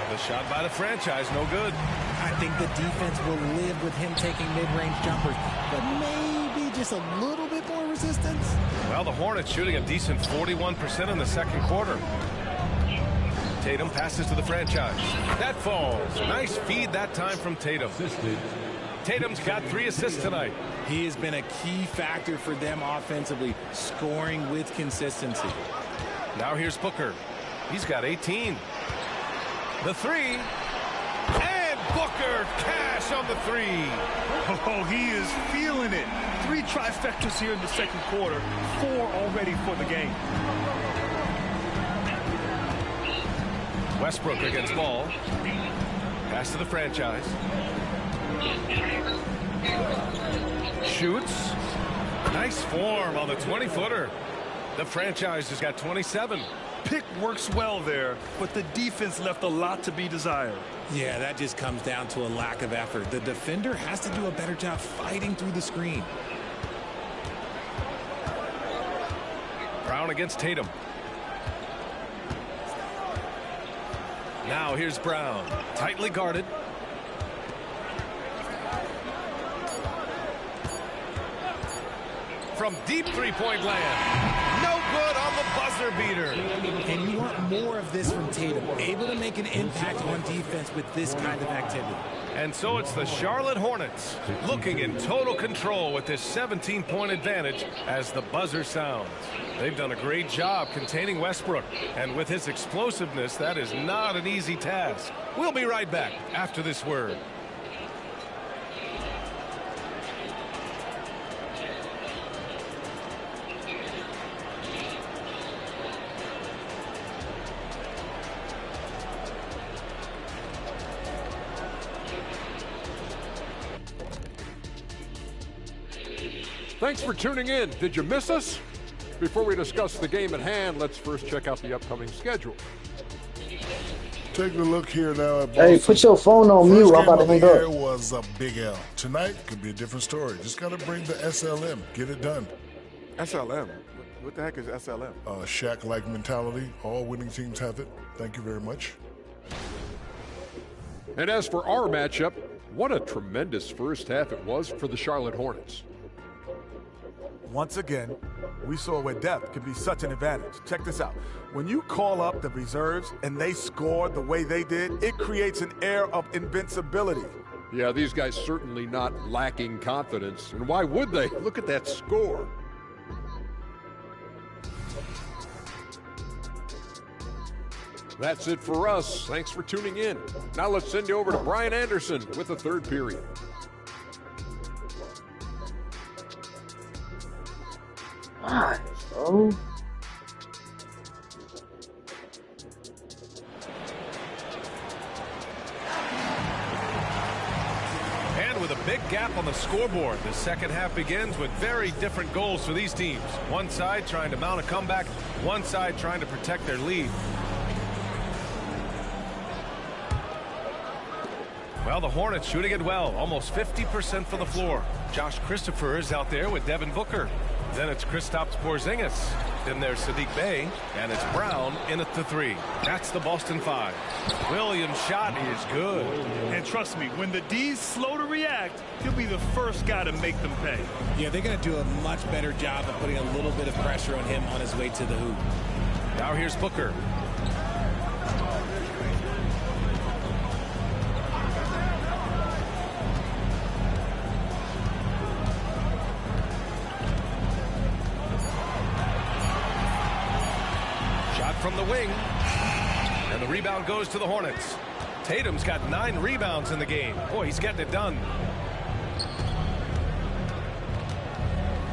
[SPEAKER 3] The shot by the franchise, no good.
[SPEAKER 5] I think the defense will live with him taking mid-range jumpers, but maybe just a little bit more resistance.
[SPEAKER 3] Well, the Hornets shooting a decent 41% in the second quarter. Tatum passes to the franchise. That falls. Nice feed that time from Tatum. Tatum's got 3 assists tonight.
[SPEAKER 5] He has been a key factor for them offensively, scoring with consistency.
[SPEAKER 3] Now here's Booker. He's got 18. The three. And Booker cash on the three.
[SPEAKER 4] Oh, he is feeling it. 3 trifectas here in the second quarter. 4 already for the game.
[SPEAKER 3] Westbrook against ball. Pass to the franchise. Shoots. Nice form on the 20-footer. The franchise has got 27.
[SPEAKER 4] Pick works well there, but the defense left a lot to be desired.
[SPEAKER 5] Yeah, that just comes down to a lack of effort. The defender has to do a better job fighting through the screen.
[SPEAKER 3] Brown against Tatum. Now here's Brown. Tightly guarded. From deep three-point land. No good on the buzzer beater.
[SPEAKER 5] And you want more of this from Tatum. Able to make an impact on defense with this kind of activity.
[SPEAKER 3] And so it's the Charlotte Hornets looking in total control with this 17-point advantage as the buzzer sounds. They've done a great job containing Westbrook. And with his explosiveness, that is not an easy task. We'll be right back after this word.
[SPEAKER 8] Thanks for tuning in. Did you miss us? Before we discuss the game at hand, let's first check out the upcoming schedule.
[SPEAKER 9] Taking a look here now at Boston.
[SPEAKER 2] Hey, put your phone on mute. I'm about to hang up.
[SPEAKER 9] Was a big L. Tonight could be a different story. Just got to bring the SLM. Get it done.
[SPEAKER 10] SLM? What the heck is SLM?
[SPEAKER 9] Shaq-like mentality. All winning teams have it. Thank you very much.
[SPEAKER 8] And as for our matchup, what a tremendous first half it was for the Charlotte Hornets.
[SPEAKER 10] Once again, we saw where depth could be such an advantage. Check this out. When you call up the reserves and they score the way they did, it creates an air of invincibility.
[SPEAKER 8] Yeah, these guys certainly not lacking confidence. And why would they? Look at that score. That's it for us. Thanks for tuning in. Now let's send you over to Brian Anderson with the third period.
[SPEAKER 2] God, bro.
[SPEAKER 3] And with a big gap on the scoreboard, the second half begins with very different goals for these teams. One side trying to mount a comeback, one side trying to protect their lead. Well, the Hornets shooting it well, almost 50% from the floor. Josh Christopher is out there with Devin Booker. Then it's Kristaps Porzingis. Then there's Sadiq Bey, and it's Brown in at the three. That's the Boston Five. Williams' shot is good.
[SPEAKER 4] And trust me, when the D's slow to react, he'll be the first guy to make them pay.
[SPEAKER 5] Yeah, they're going to do a much better job of putting a little bit of pressure on him on his way to the hoop.
[SPEAKER 3] Now here's Booker. From the wing, and the rebound goes to the Hornets. Tatum's got 9 rebounds in the game. Boy, he's getting it done.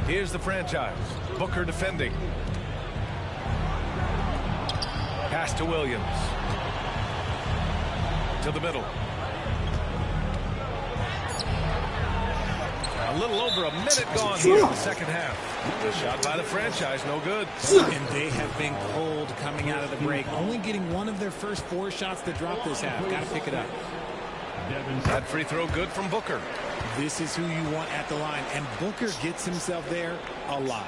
[SPEAKER 3] Here's the franchise. Booker defending. Pass to Williams. To the middle. A little over a minute gone here in the second half. Shot by the franchise, no good.
[SPEAKER 5] And they have been cold coming out of the break. Only getting one of their first 4 shots to drop this half. Got to pick it up.
[SPEAKER 3] That free throw good from Booker.
[SPEAKER 5] This is who you want at the line. And Booker gets himself there a lot.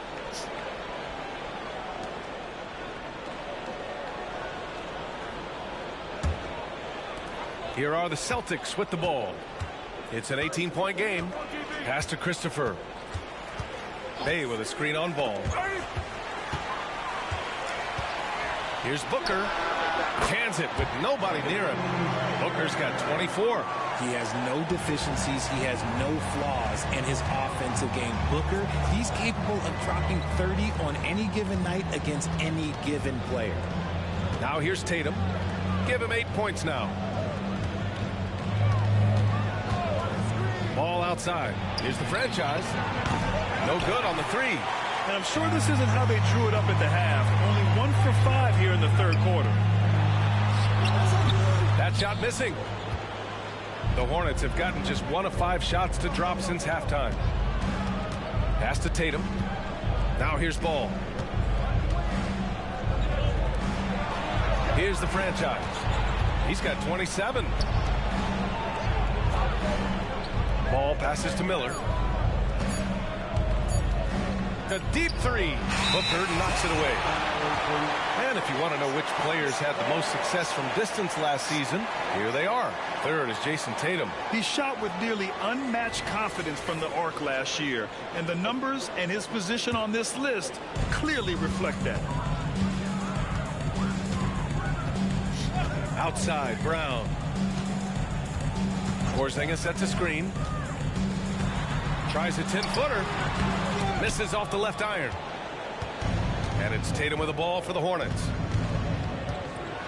[SPEAKER 3] Here are the Celtics with the ball. It's an 18-point game. Pass to Christopher. Bey with a screen on ball. Here's Booker. Cans it with nobody near him. Booker's got 24.
[SPEAKER 5] He has no deficiencies. He has no flaws in his offensive game. Booker, he's capable of dropping 30 on any given night against any given player.
[SPEAKER 3] Now here's Tatum. Give him 8 points now. Ball outside. Here's the franchise. No good on the three.
[SPEAKER 4] And I'm sure this isn't how they drew it up at the half. Only 1 for 5 here in the third quarter.
[SPEAKER 3] That shot missing. The Hornets have gotten just 1 of 5 shots to drop since halftime. Pass to Tatum. Now here's Ball. Here's the franchise. He's got 27. Ball passes to Miller. A deep three. Booker knocks it away. And if you want to know which players had the most success from distance last season, here they are. Third is Jason Tatum.
[SPEAKER 4] He shot with nearly unmatched confidence from the arc last year, and the numbers and his position on this list clearly reflect that.
[SPEAKER 3] Outside, Brown. Porzingis sets a screen. Tries a 10-footer. Misses off the left iron. And it's Tatum with the ball for the Hornets.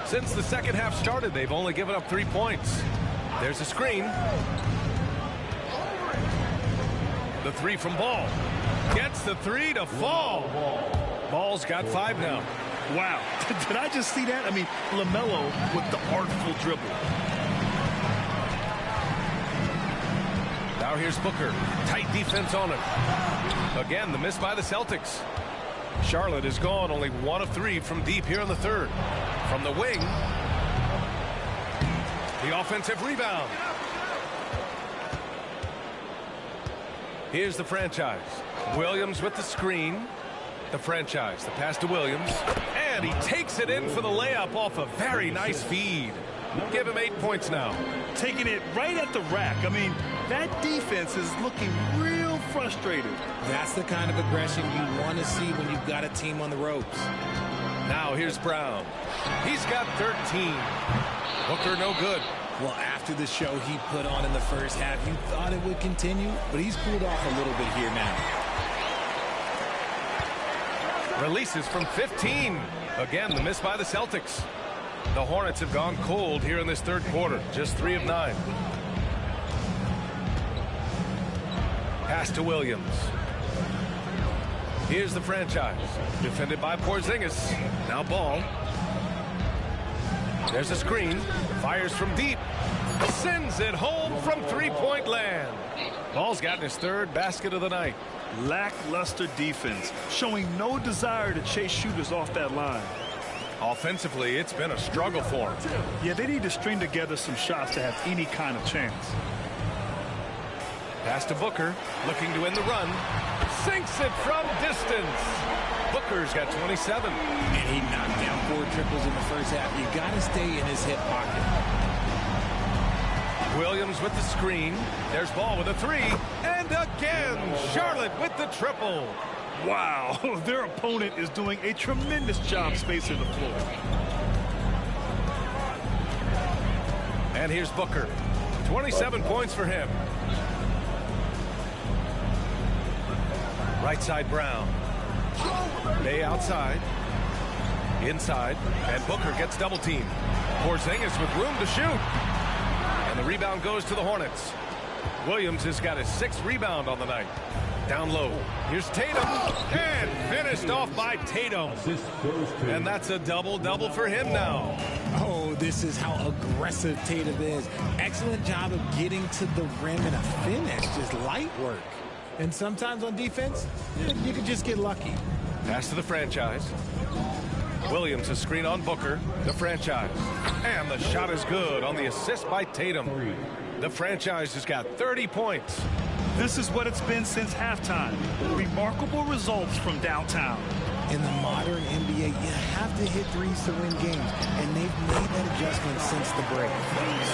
[SPEAKER 3] Since the second half started, they've only given up 3 points. There's a screen. The three from Ball. Gets the three to fall. Ball's got 5 now.
[SPEAKER 4] Wow. Did I just see that? I mean, LaMelo with the artful dribble.
[SPEAKER 3] Now here's Booker. Tight defense on him. Again, the miss by the Celtics. Charlotte is gone only 1 of 3 from deep here in the third. From the wing. The offensive rebound. Here's the franchise. Williams with the screen. The franchise. The pass to Williams. And he takes it in for the layup off a very nice feed. Give him 8 points now.
[SPEAKER 4] Taking it right at the rack. I mean, that defense is looking real frustrated.
[SPEAKER 5] That's the kind of aggression you want to see when you've got a team on the ropes.
[SPEAKER 3] Now here's Brown. He's got 13. Booker no good.
[SPEAKER 5] Well, after the show he put on in the first half, you thought it would continue, but he's cooled off a little bit here now.
[SPEAKER 3] Releases from 15. Again, the miss by the Celtics. The Hornets have gone cold here in this third quarter. Just 3 of 9. Pass to Williams. Here's the franchise. Defended by Porzingis. Now Ball. There's a screen. Fires from deep. Sends it home from 3-point land. Ball's gotten his 3rd basket of the night.
[SPEAKER 4] Lackluster defense, showing no desire to chase shooters off that line.
[SPEAKER 3] Offensively, it's been a struggle for him.
[SPEAKER 4] Yeah, they need to string together some shots to have any kind of chance.
[SPEAKER 3] Pass to Booker, looking to win the run. Sinks it from distance. Booker's got 27.
[SPEAKER 5] And he knocked down 4 triples in the first half. You got to stay in his hip pocket.
[SPEAKER 3] Williams with the screen. There's Ball with a 3. And again, Charlotte with the triple.
[SPEAKER 4] Wow, their opponent is doing a tremendous job spacing the floor.
[SPEAKER 3] And here's Booker. 27 points for him. Right side Brown. Bay outside. Inside. And Booker gets double teamed. Porzingis with room to shoot. And the rebound goes to the Hornets. Williams has got his 6th rebound on the night. Down low. Here's Tatum. And finished off by Tatum. And that's a double-double for him now.
[SPEAKER 5] Oh, this is how aggressive Tatum is. Excellent job of getting to the rim and a finish. Just light work. And sometimes on defense, you can just get lucky.
[SPEAKER 3] Pass to the franchise. Williams a screen on Booker. The franchise. And the shot is good on the assist by Tatum. The franchise has got 30 points.
[SPEAKER 4] This is what it's been since halftime. Remarkable results from downtown.
[SPEAKER 5] In the modern NBA, you have to hit threes to win games, and they've made that adjustment since the break.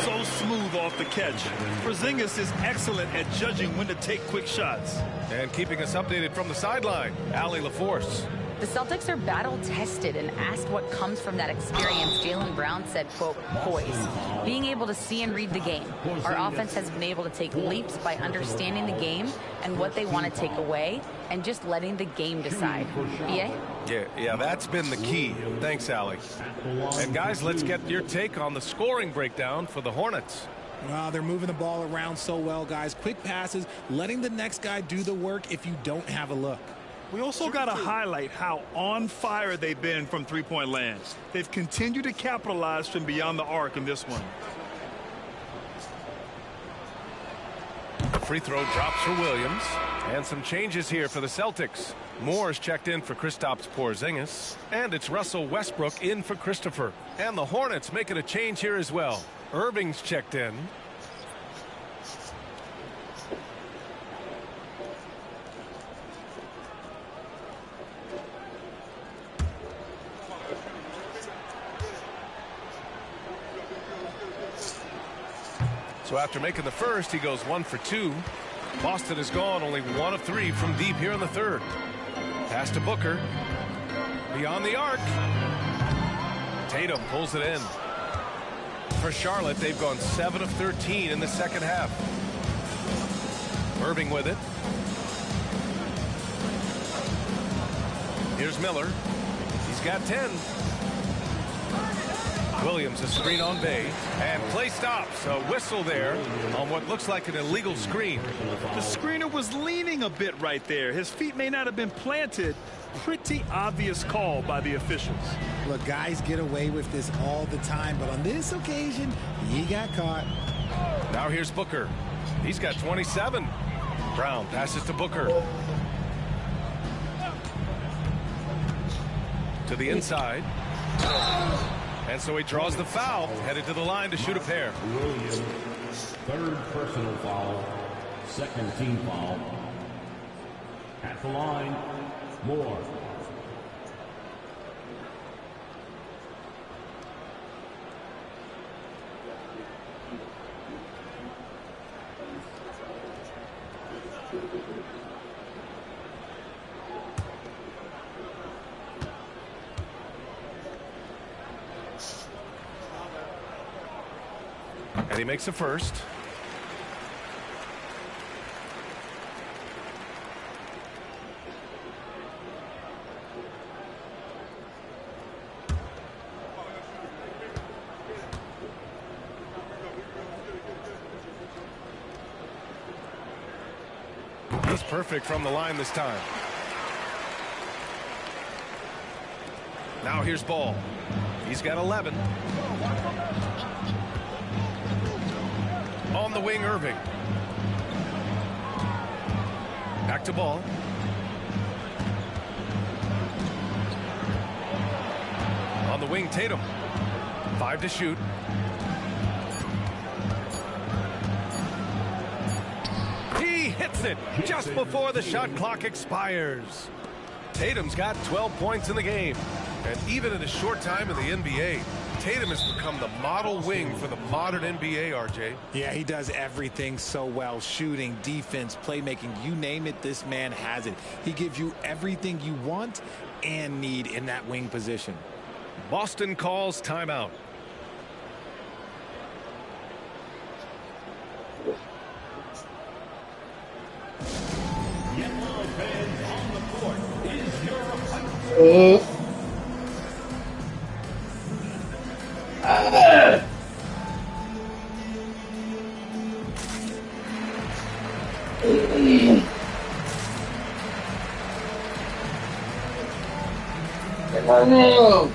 [SPEAKER 4] So smooth off the catch. Porzingis is excellent at judging when to take quick shots.
[SPEAKER 3] And keeping us updated from the sideline, Allie LaForce.
[SPEAKER 7] The Celtics are battle-tested, and asked what comes from that experience, Jaylen Brown said, quote, poise, being able to see and read the game. Our offense has been able to take leaps by understanding the game and what they want to take away and just letting the game decide. BA?
[SPEAKER 3] Yeah, that's been the key. Thanks, Allie. And guys, let's get your take on the scoring breakdown for the Hornets.
[SPEAKER 5] Well, they're moving the ball around so well, guys. Quick passes, letting the next guy do the work if you don't have a look.
[SPEAKER 4] We also got to highlight how on fire they've been from three-point land. They've continued to capitalize from beyond the arc in this one.
[SPEAKER 3] The free throw drops for Williams. And some changes here for the Celtics. Moore's checked in for Kristaps Porzingis. And it's Russell Westbrook in for Christopher. And the Hornets making a change here as well. Irving's checked in. So after making the first, he goes 1 for 2. Boston has gone only 1 of 3 from deep here in the third. Pass to Booker. Beyond the arc. Tatum pulls it in. For Charlotte, they've gone 7 of 13 in the second half. Irving with it. Here's Miller. He's got 10. Williams, a screen on Bay, and play stops. A whistle there on what looks like an illegal screen.
[SPEAKER 4] The screener was leaning a bit right there. His feet may not have been planted. Pretty obvious call by the officials.
[SPEAKER 5] Look, guys get away with this all the time, but on this occasion, he got caught.
[SPEAKER 3] Now here's Booker. He's got 27. Brown passes to Booker. To the inside. And so he draws the foul, headed to the line to shoot a pair.
[SPEAKER 6] Williams, third personal foul, second team foul. At the line, Moore.
[SPEAKER 3] And he makes a first. He's perfect from the line this time. Now here's Ball. He's got 11. On the wing, Irving. Back to Ball. On the wing, Tatum. 5 to shoot. He hits it just before the shot clock expires. Tatum's got 12 points in the game. And even in a short time in the NBA, Tatum has become the model wing for the modern NBA, RJ.
[SPEAKER 5] Yeah, he does everything so well. Shooting, defense, playmaking, you name it, this man has it. He gives you everything you want and need in that wing position.
[SPEAKER 3] Boston calls timeout.
[SPEAKER 6] Yellow fans on the court is your
[SPEAKER 2] No.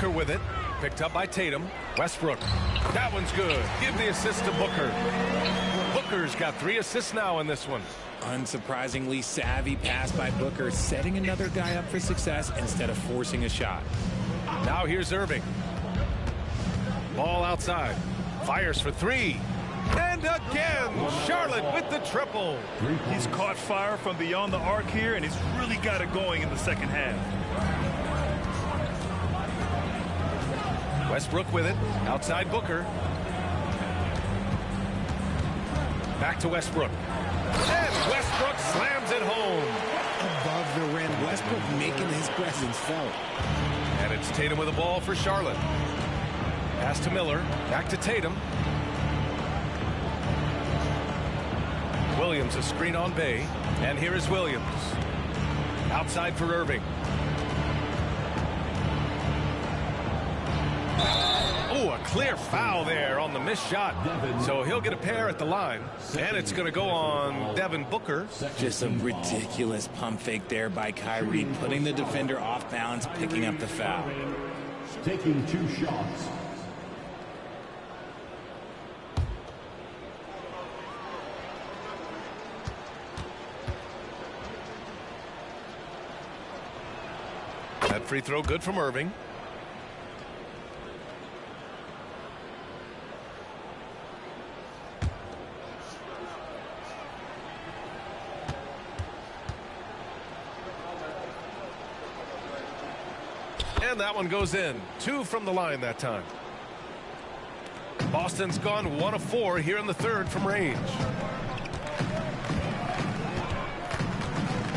[SPEAKER 3] Booker with it. Picked up by Tatum. Westbrook. That one's good. Give the assist to Booker. Booker's got 3 assists now in this one.
[SPEAKER 5] Unsurprisingly savvy pass by Booker, setting another guy up for success instead of forcing a shot.
[SPEAKER 3] Now here's Irving. Ball outside. Fires for 3. And again, Charlotte with the triple.
[SPEAKER 4] He's caught fire from beyond the arc here, and he's really got it going in the second half.
[SPEAKER 3] Westbrook with it. Outside Booker. Back to Westbrook. And Westbrook slams it home.
[SPEAKER 5] Above the rim, Westbrook making his presence felt.
[SPEAKER 3] And it's Tatum with the ball for Charlotte. Pass to Miller. Back to Tatum. Williams a screen on Bay. And here is Williams. Outside for Irving. Oh, a clear foul there on the missed shot. So he'll get a pair at the line. And it's going to go on Devin Booker.
[SPEAKER 5] Just a ridiculous pump fake there by Kyrie, putting the defender off balance, picking up the foul.
[SPEAKER 6] Taking 2 shots.
[SPEAKER 3] That free throw good from Irving. And that one goes in. 2 from the line that time. Boston's gone 1 of 4 here in the third from range.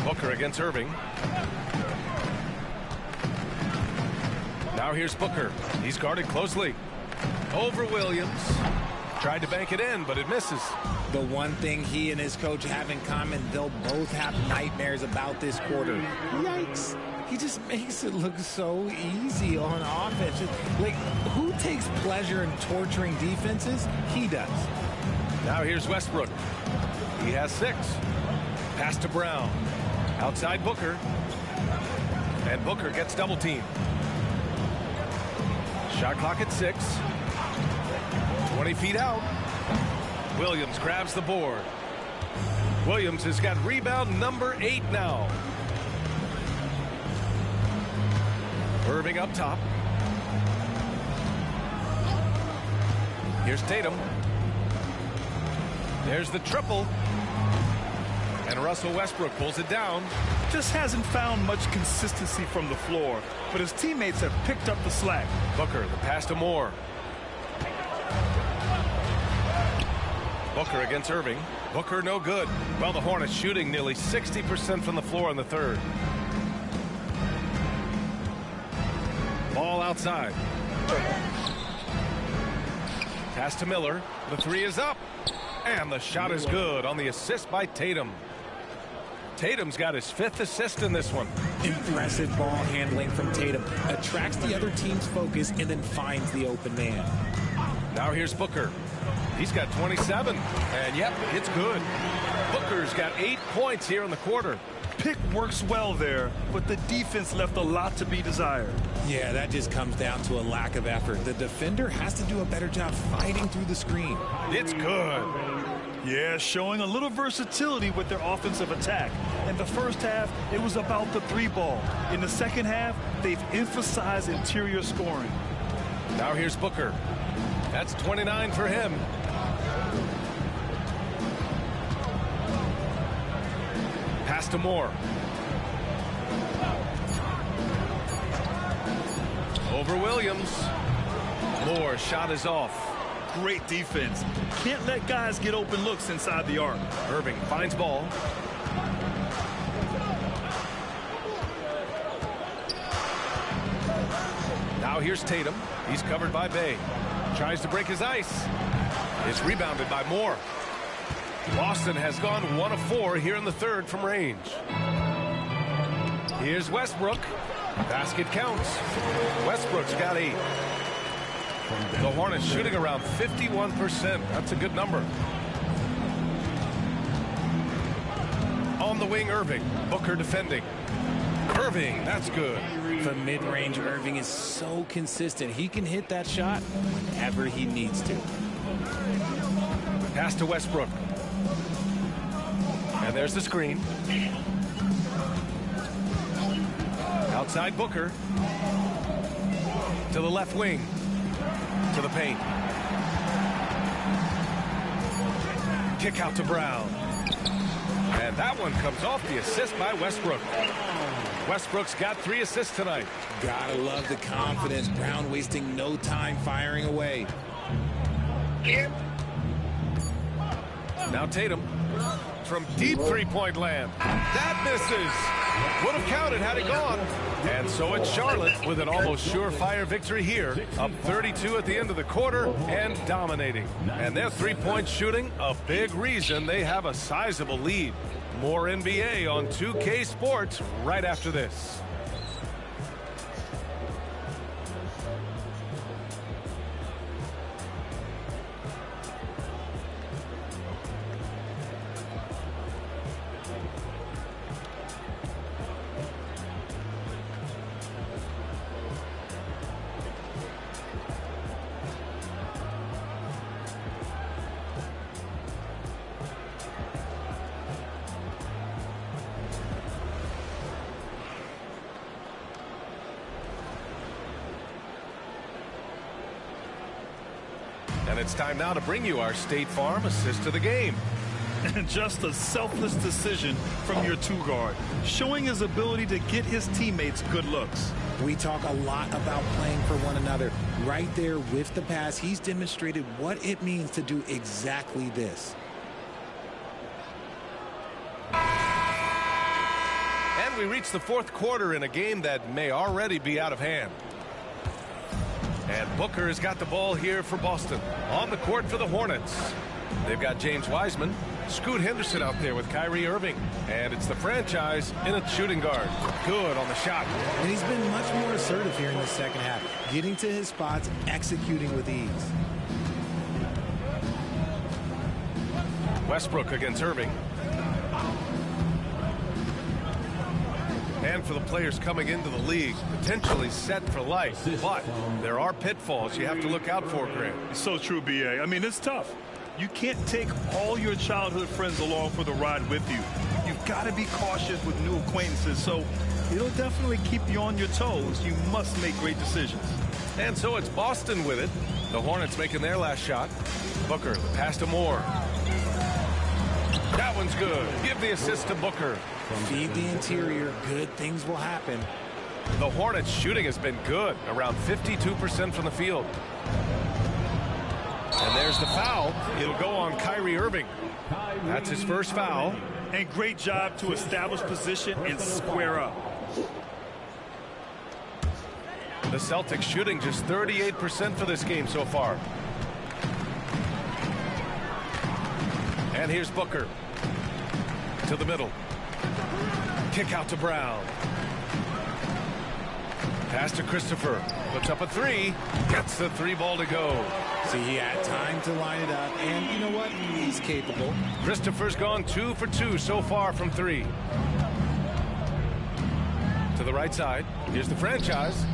[SPEAKER 3] Booker against Irving. Now here's Booker. He's guarded closely. Over Williams. Tried to bank it in, but it misses.
[SPEAKER 5] The one thing he and his coach have in common, they'll both have nightmares about this quarter. Yikes. He just makes it look so easy on offense. Like, who takes pleasure in torturing defenses? He does.
[SPEAKER 3] Now here's Westbrook. He has 6. Pass to Brown. Outside Booker. And Booker gets double teamed. Shot clock at 6. 20 feet out. Williams grabs the board. Williams has got rebound number 8 now. Irving up top. Here's Tatum. There's the triple. And Russell Westbrook pulls it down.
[SPEAKER 4] Just hasn't found much consistency from the floor, but his teammates have picked up the slack.
[SPEAKER 3] Booker, the pass to Moore. Booker against Irving. Booker no good. Well, the Hornets shooting nearly 60% from the floor in the third. Ball outside. Pass to Miller. The 3 is up. And the shot is good on the assist by Tatum. Tatum's got his 5th assist in this one.
[SPEAKER 5] Impressive ball handling from Tatum. Attracts the other team's focus and then finds the open man.
[SPEAKER 3] Now here's Booker. He's got 27. And yep, it's good. Booker's got 8 points here in the quarter.
[SPEAKER 4] Pick works well there, but the defense left a lot to be desired.
[SPEAKER 5] Yeah, that just comes down to a lack of effort. The defender has to do a better job fighting through the screen.
[SPEAKER 3] It's good.
[SPEAKER 4] Yeah, showing a little versatility with their offensive attack. In the first half, it was about the 3-ball. In the second half, they've emphasized interior scoring.
[SPEAKER 3] Now here's Booker. That's 29 for him. Pass to Moore. Over Williams. Moore's shot is off.
[SPEAKER 4] Great defense. Can't let guys get open looks inside the arc.
[SPEAKER 3] Irving finds ball. Now here's Tatum. He's covered by Bay. Tries to break his ice. It's rebounded by Moore. Boston has gone 1 of 4 here in the third from range. Here's Westbrook. Basket counts. Westbrook's got 8. The Hornets shooting around 51%. That's a good number. On the wing, Irving. Booker defending. Irving, that's good.
[SPEAKER 5] From mid-range, Irving is so consistent. He can hit that shot whenever he needs to.
[SPEAKER 3] Pass to Westbrook. And there's the screen. Outside Booker. To the left wing. To the paint. Kick out to Brown. And that one comes off the assist by Westbrook. Westbrook's got 3 assists tonight.
[SPEAKER 5] Gotta love the confidence. Brown wasting no time firing away.
[SPEAKER 3] Now Tatum from deep three-point land. That misses. Would have counted had it gone. And so it's Charlotte with an almost surefire victory here. Up 32 at the end of the quarter and dominating. And their three-point shooting, a big reason they have a sizable lead. More NBA on 2K Sports right after this. And it's time now to bring you our State Farm assist to the game.
[SPEAKER 4] And just a selfless decision from your two-guard, showing his ability to get his teammates good looks.
[SPEAKER 5] We talk a lot about playing for one another. Right there with the pass, he's demonstrated what it means to do exactly this.
[SPEAKER 3] And we reach the fourth quarter in a game that may already be out of hand. And Booker has got the ball here for Boston. On the court for the Hornets. They've got James Wiseman, Scoot Henderson out there with Kyrie Irving. And it's the franchise in a shooting guard. Good on the shot.
[SPEAKER 5] And he's been much more assertive here in the second half. Getting to his spots, executing with ease.
[SPEAKER 3] Westbrook against Irving. And for the players coming into the league, potentially set for life. But there are pitfalls you have to look out for, Grant.
[SPEAKER 4] It's so true, B.A. I mean, it's tough. You can't take all your childhood friends along for the ride with you. You've got to be cautious with new acquaintances, so it'll definitely keep you on your toes. You must make great decisions.
[SPEAKER 3] And so it's Boston with it. The Hornets making their last shot. Booker, the pass to Moore. That one's good. Give the assist to Booker.
[SPEAKER 5] Feed the interior. Good things will happen.
[SPEAKER 3] The Hornets shooting has been good. Around 52% from the field. And there's the foul. It'll go on Kyrie Irving. That's his first foul.
[SPEAKER 4] And great job to establish position and square up.
[SPEAKER 3] The Celtics shooting just 38% for this game so far. And here's Booker. To the middle. Kick out to Brown. Pass to Christopher. Puts up a three. Gets the three ball to go.
[SPEAKER 5] See, he had time to line it up. And you know what? He's capable.
[SPEAKER 3] Christopher's gone 2 for 2 so far from three. To the right side. Here's the franchise.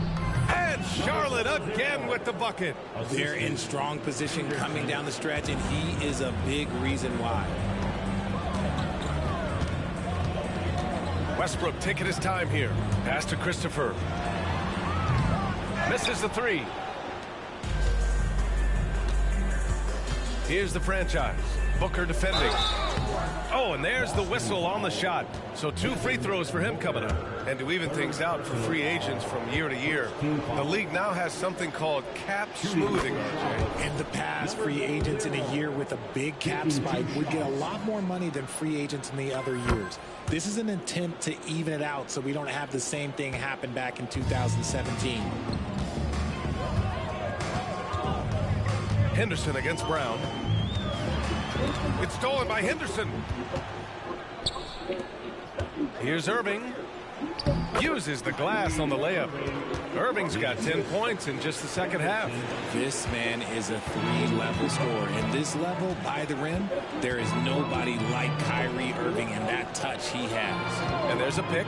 [SPEAKER 3] And Charlotte again with the bucket.
[SPEAKER 5] They're in strong position coming down the stretch, and he is a big reason why.
[SPEAKER 3] Westbrook taking his time here. Pass to Christopher. Misses the three. Here's the franchise. Booker defending. Oh, and there's the whistle on the shot. So 2 free throws for him coming up. And to even things out for free agents from year to year, the league now has something called cap smoothing, RJ.
[SPEAKER 5] In the past, free agents in a year with a big cap spike would get a lot more money than free agents in the other years. This is an attempt to even it out so we don't have the same thing happen back in 2017.
[SPEAKER 3] Henderson against Brown. It's stolen by Henderson. Here's Irving. Uses the glass on the layup. Irving's got 10 points in just the second half.
[SPEAKER 5] This man is a 3-level scorer. And this level by the rim, there is nobody like Kyrie Irving and that touch he has.
[SPEAKER 3] And there's a pick.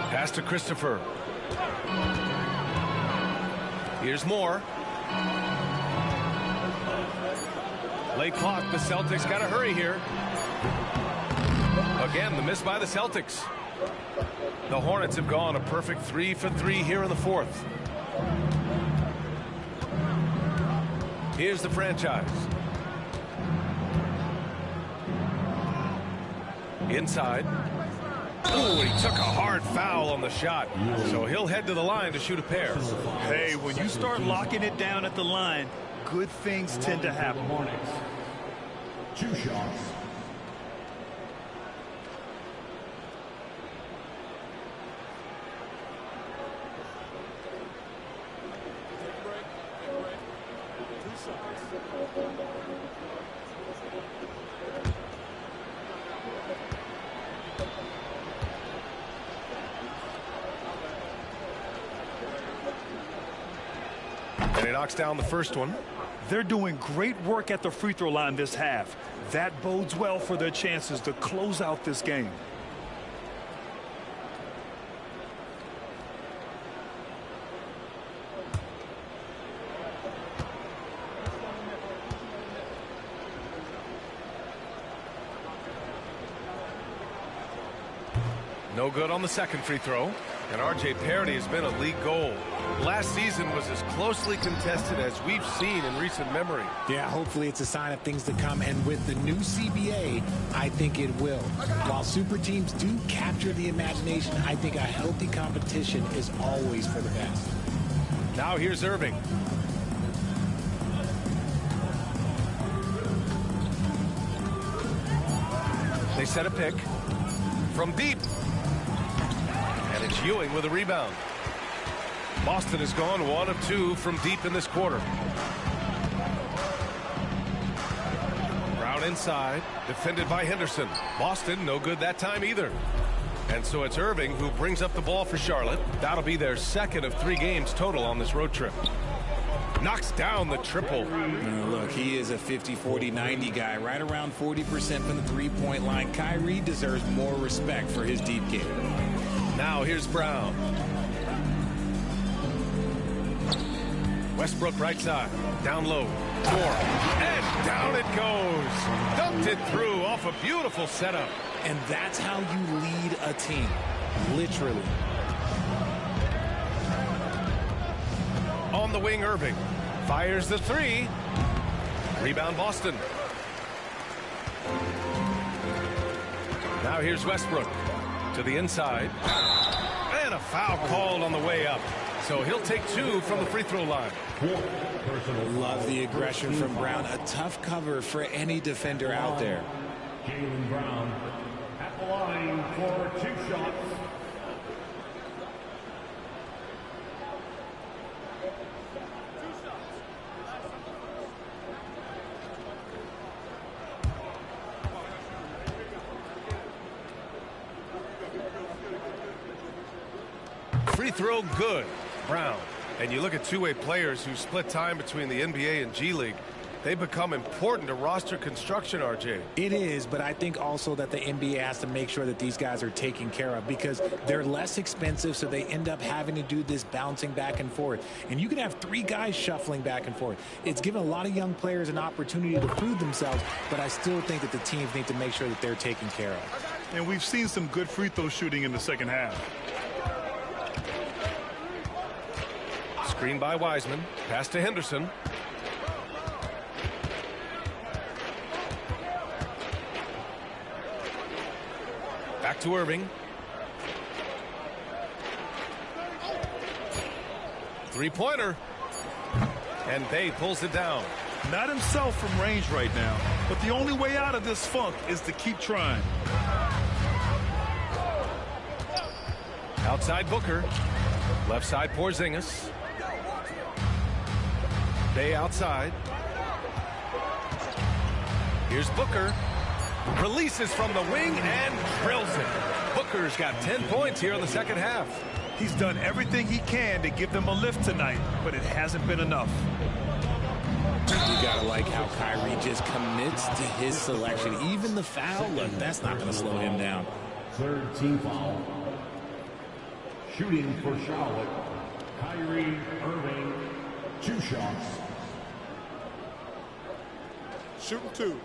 [SPEAKER 3] Pass to Christopher. Here's Moore. Late clock. The Celtics got to hurry here. Again, the miss by the Celtics. The Hornets have gone a perfect 3 for 3 here in the fourth. Here's the franchise. Inside. Oh, he took a hard foul on the shot. So he'll head to the line to shoot a pair.
[SPEAKER 4] Hey, when you start locking it down at the line, good things tend to happen.
[SPEAKER 6] Hornets. 2 shots.
[SPEAKER 3] And he knocks down the first one.
[SPEAKER 4] They're doing great work at the free throw line this half. That bodes well for their chances to close out this game.
[SPEAKER 3] No good on the second free throw. And R.J. Parody has been a league goal. Last season was as closely contested as we've seen in recent memory.
[SPEAKER 5] Yeah, hopefully it's a sign of things to come. And with the new CBA, I think it will. While super teams do capture the imagination, I think a healthy competition is always for the best.
[SPEAKER 3] Now here's Irving. They set a pick from deep. And it's Ewing with a rebound. Boston has gone 1 of 2 from deep in this quarter. Brown inside, defended by Henderson. Boston, no good that time either. And so it's Irving who brings up the ball for Charlotte. That'll be their second of 3 games total on this road trip. Knocks down the triple.
[SPEAKER 5] Look, he is a 50, 40, 90 guy, right around 40% from the three-point line. Kyrie deserves more respect for his deep game.
[SPEAKER 3] Now here's Brown. Westbrook right side. Down low. Moore. And down it goes. Dumped it through off a beautiful setup.
[SPEAKER 5] And that's how you lead a team. Literally.
[SPEAKER 3] On the wing, Irving. Fires the 3. Rebound, Boston. Now here's Westbrook. To the inside. And a foul called on the way up. So he'll take 2 from the free throw line.
[SPEAKER 5] Love the aggression from Brown. A tough cover for any defender out there.
[SPEAKER 6] Jaylen Brown at the line for 2 shots.
[SPEAKER 3] Free throw good. Brown. And you look at two-way players who split time between the NBA and G League. They become important to roster construction, RJ.
[SPEAKER 5] It is, but I think also that the NBA has to make sure that these guys are taken care of because they're less expensive, so they end up having to do this bouncing back and forth. And you can have 3 guys shuffling back and forth. It's given a lot of young players an opportunity to prove themselves, but I still think that the teams need to make sure that they're taken care of.
[SPEAKER 4] And we've seen some good free throw shooting in the second half.
[SPEAKER 3] Screen by Wiseman. Pass to Henderson. Back to Irving. Three-pointer. And Bay pulls it down.
[SPEAKER 4] Not himself from range right now, but the only way out of this funk is to keep trying.
[SPEAKER 3] Outside Booker. Left side Porzingis. Bay outside. Here's Booker. Releases from the wing and drills it. Booker's got 10 points here in the second half.
[SPEAKER 4] He's done everything he can to give them a lift tonight, but it hasn't been enough.
[SPEAKER 5] You gotta like how Kyrie just commits to his selection. Even the foul, look, that's not gonna slow him down.
[SPEAKER 6] Third team foul. Shooting for Charlotte, Kyrie Irving, 2 shots.
[SPEAKER 8] Shooting 2.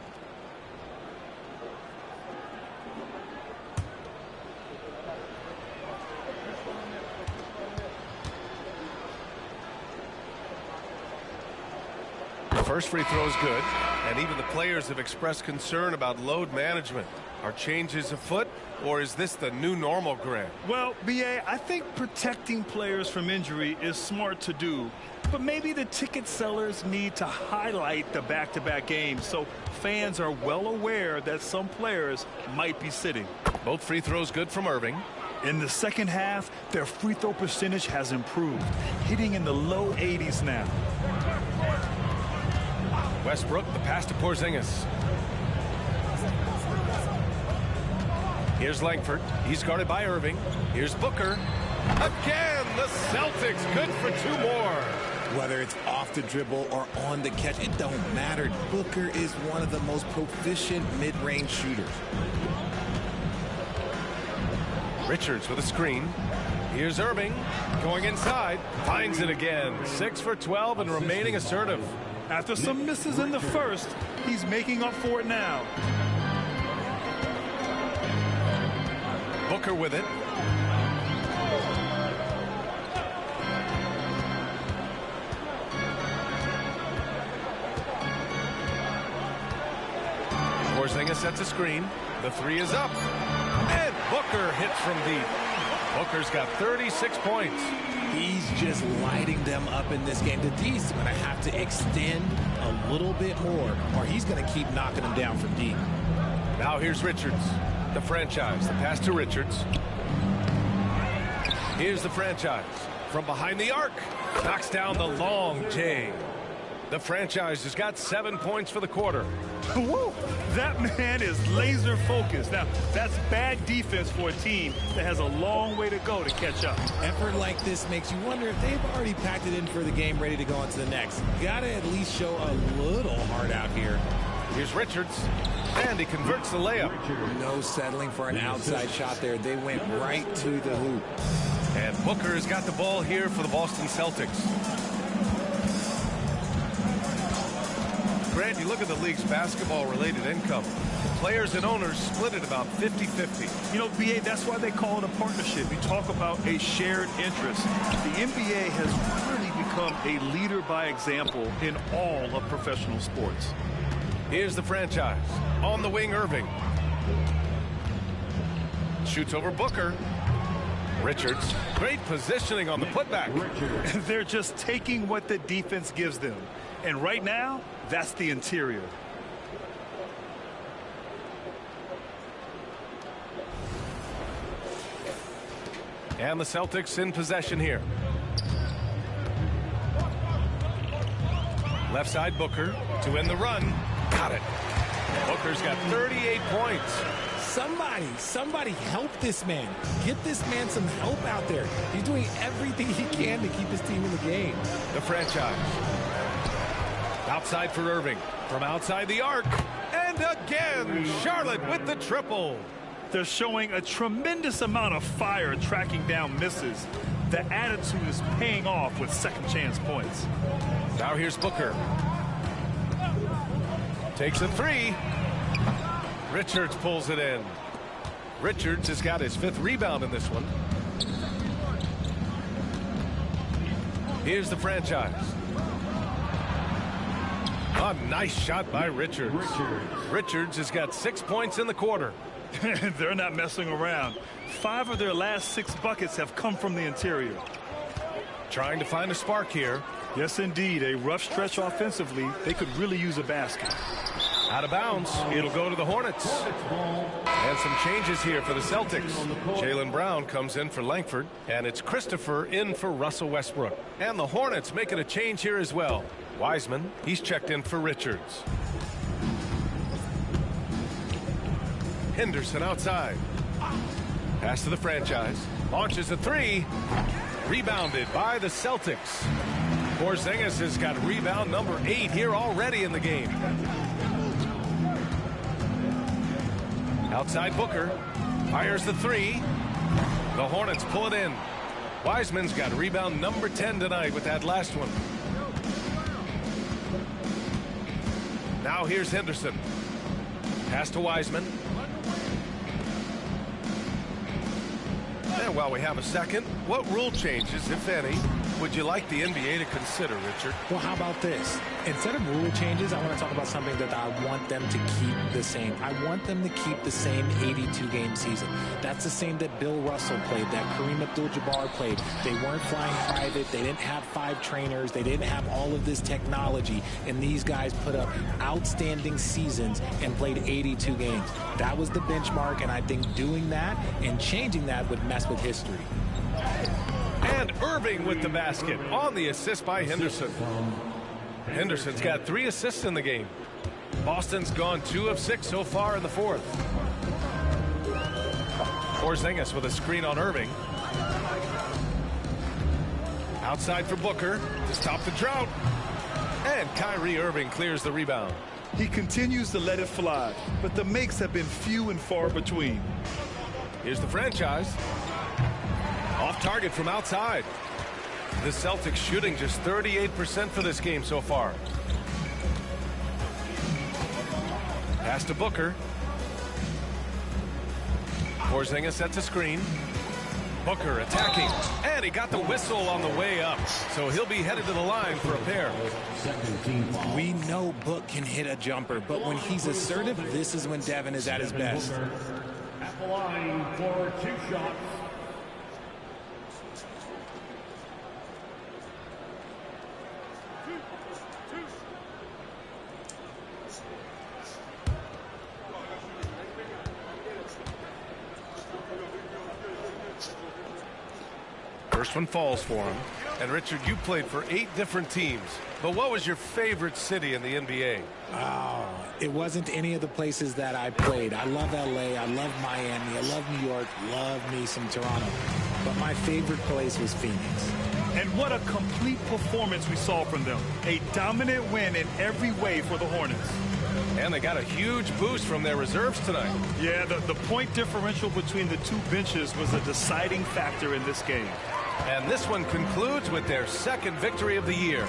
[SPEAKER 3] The first free throw is good, and even the players have expressed concern about load management. Are changes afoot, or is this the new normal, Grant?
[SPEAKER 4] Well, BA, I think protecting players from injury is smart to do, but maybe the ticket sellers need to highlight the back-to-back games so fans are well aware that some players might be sitting.
[SPEAKER 3] Both free throws good from Irving.
[SPEAKER 4] In the second half, their free throw percentage has improved, hitting in the low 80s now.
[SPEAKER 3] Westbrook, the pass to Porzingis. Here's Langford. He's guarded by Irving. Here's Booker. Again, the Celtics good for 2 more.
[SPEAKER 5] Whether it's off the dribble or on the catch, it don't matter. Booker is one of the most proficient mid-range shooters.
[SPEAKER 3] Richards with a screen. Here's Irving going inside. Finds it again. 6 for 12 and remaining assertive.
[SPEAKER 4] After some misses in the first, he's making up for it now.
[SPEAKER 3] Booker with it. Porzingis sets a screen. The 3 is up. And Booker hits from deep. Booker's got 36 points.
[SPEAKER 5] He's just lighting them up in this game. The D's going to have to extend a little bit more, or he's going to keep knocking them down from deep.
[SPEAKER 3] Now here's Richards, the franchise. The pass to Richards. Here's the franchise from behind the arc. Knocks down the long J. The franchise has got 7 points for the quarter.
[SPEAKER 4] Woo! That man is laser focused. Now, that's bad defense for a team that has a long way to go to catch up.
[SPEAKER 5] Effort like this makes you wonder if they've already packed it in for the game, ready to go on to the next. Gotta at least show a little heart out here.
[SPEAKER 3] Here's Richards, and he converts the layup.
[SPEAKER 5] No settling for an outside shot there. They went right to the hoop.
[SPEAKER 3] And Booker has got the ball here for the Boston Celtics. Grant, you look at the league's basketball-related income. Players and owners split it about 50-50.
[SPEAKER 4] You know, BA, that's why they call it a partnership. You talk about a shared interest. The NBA has really become a leader by example in all of professional sports.
[SPEAKER 3] Here's the franchise. On the wing, Irving. Shoots over Booker. Richards. Great positioning on the putback.
[SPEAKER 4] They're just taking what the defense gives them. And right now, that's the interior.
[SPEAKER 3] And the Celtics in possession here. Left side Booker to end the run. Got it. Booker's got 38 points.
[SPEAKER 5] Somebody help this man. Get this man some help out there. He's doing everything he can to keep his team in the game.
[SPEAKER 3] The franchise. Outside for Irving. From outside the arc. And again, Charlotte with the triple.
[SPEAKER 4] They're showing a tremendous amount of fire tracking down misses. The attitude is paying off with second chance points.
[SPEAKER 3] Now here's Booker. Takes a 3. Richards pulls it in. Richards has got his 5th rebound in this one. Here's the franchise. A nice shot by Richards. Richards has got 6 points in the quarter.
[SPEAKER 4] They're not messing around. 5 of their last 6 buckets have come from the interior.
[SPEAKER 3] Trying to find a spark here.
[SPEAKER 4] Yes, indeed. A rough stretch offensively. They could really use a basket.
[SPEAKER 3] Out of bounds. It'll go to the Hornets. And some changes here for the Celtics. Jaylen Brown comes in for Langford. And it's Christopher in for Russell Westbrook. And the Hornets making a change here as well. Wiseman, he's checked in for Richards. Henderson outside. Pass to the franchise. Launches a 3. Rebounded by the Celtics. Porzingis has got rebound number 8 here already in the game. Outside Booker. Fires the 3. The Hornets pull it in. Wiseman's got rebound number 10 tonight with that last one. Now here's Henderson. Pass to Wiseman. And while we have a second, what rule changes, if any, would you like the NBA to consider, Richard?
[SPEAKER 5] Well, how about this? Instead of rule changes, I want to talk about something that I want them to keep the same. I want them to keep the same 82-game season. That's the same that Bill Russell played, that Kareem Abdul-Jabbar played. They weren't flying private. They didn't have 5 trainers. They didn't have all of this technology. And these guys put up outstanding seasons and played 82 games. That was the benchmark, and I think doing that and changing that would mess with history.
[SPEAKER 3] And Irving with the basket on the assist by Henderson. Henderson's got 3 assists in the game. Boston's gone 2 of 6 so far in the fourth. Porzingis with a screen on Irving. Outside for Booker to stop the drought. And Kyrie Irving clears the rebound.
[SPEAKER 4] He continues to let it fly, but the makes have been few and far between.
[SPEAKER 3] Here's the franchise. Off target from outside. The Celtics shooting just 38% for this game so far. Pass to Booker. Porzingis sets a screen. Booker attacking. And he got the whistle on the way up. So he'll be headed to the line for a pair.
[SPEAKER 5] We know Book can hit a jumper, but when he's assertive, this is when Devin is at his best.
[SPEAKER 6] At the line for 2 shots.
[SPEAKER 3] First one falls for him. And Richard, you played for 8 different teams. But what was your favorite city in the NBA?
[SPEAKER 5] Oh, it wasn't any of the places that I played. I love LA, I love Miami, I love New York, love me some Toronto. But my favorite place was Phoenix.
[SPEAKER 4] And what a complete performance we saw from them. A dominant win in every way for the Hornets.
[SPEAKER 3] And they got a huge boost from their reserves tonight.
[SPEAKER 4] Yeah, the point differential between the 2 benches was a deciding factor in this game.
[SPEAKER 3] And this one concludes with their 2nd victory of the year.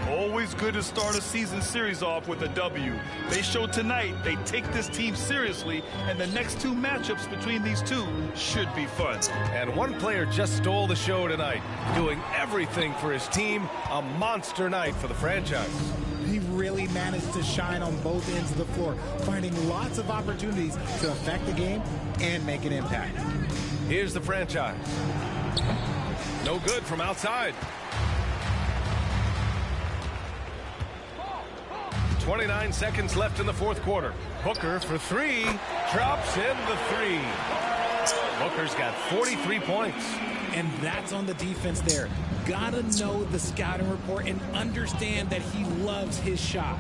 [SPEAKER 4] Always good to start a season series off with a W. They showed tonight they take this team seriously, and the next 2 matchups between these 2 should be fun.
[SPEAKER 3] And one player just stole the show tonight, doing everything for his team. A monster night for the franchise.
[SPEAKER 5] He really managed to shine on both ends of the floor, finding lots of opportunities to affect the game and make an impact.
[SPEAKER 3] Here's the franchise. No good from outside. 29 seconds left in the fourth quarter. Booker for 3. Drops in the 3. Booker's got 43 points.
[SPEAKER 5] And that's on the defense there. Gotta know the scouting report and understand that he loves his shot.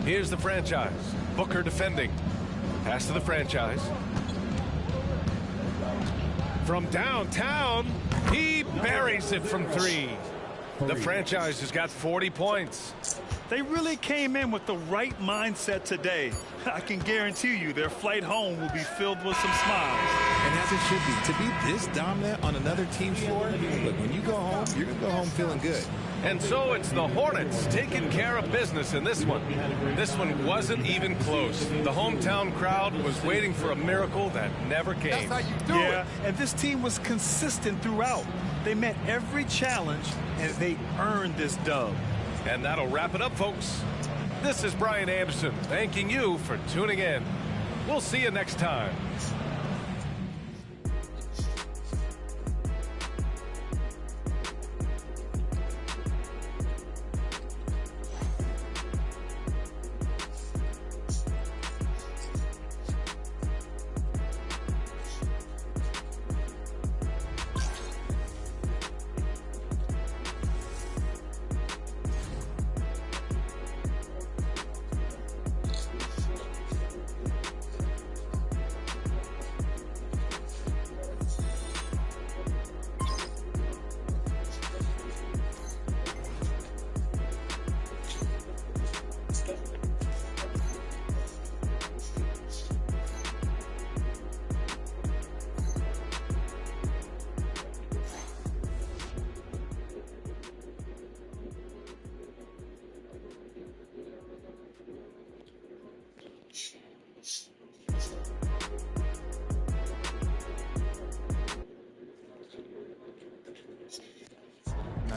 [SPEAKER 3] Here's the franchise. Booker defending. Pass to the franchise. From downtown, he buries it from 3. The franchise has got 40 points.
[SPEAKER 4] They really came in with the right mindset today. I can guarantee you their flight home will be filled with some smiles.
[SPEAKER 5] And as it should be. To be this dominant on another team's floor, look, when you go home, you're going to go home feeling good.
[SPEAKER 3] And so it's the Hornets taking care of business in this one. This one wasn't even close. The hometown crowd was waiting for a miracle that never came.
[SPEAKER 4] That's how you do it. And this team was consistent throughout. They met every challenge, and they earned this dub.
[SPEAKER 3] And that'll wrap it up, folks. This is Brian Anderson thanking you for tuning in. We'll see you next time.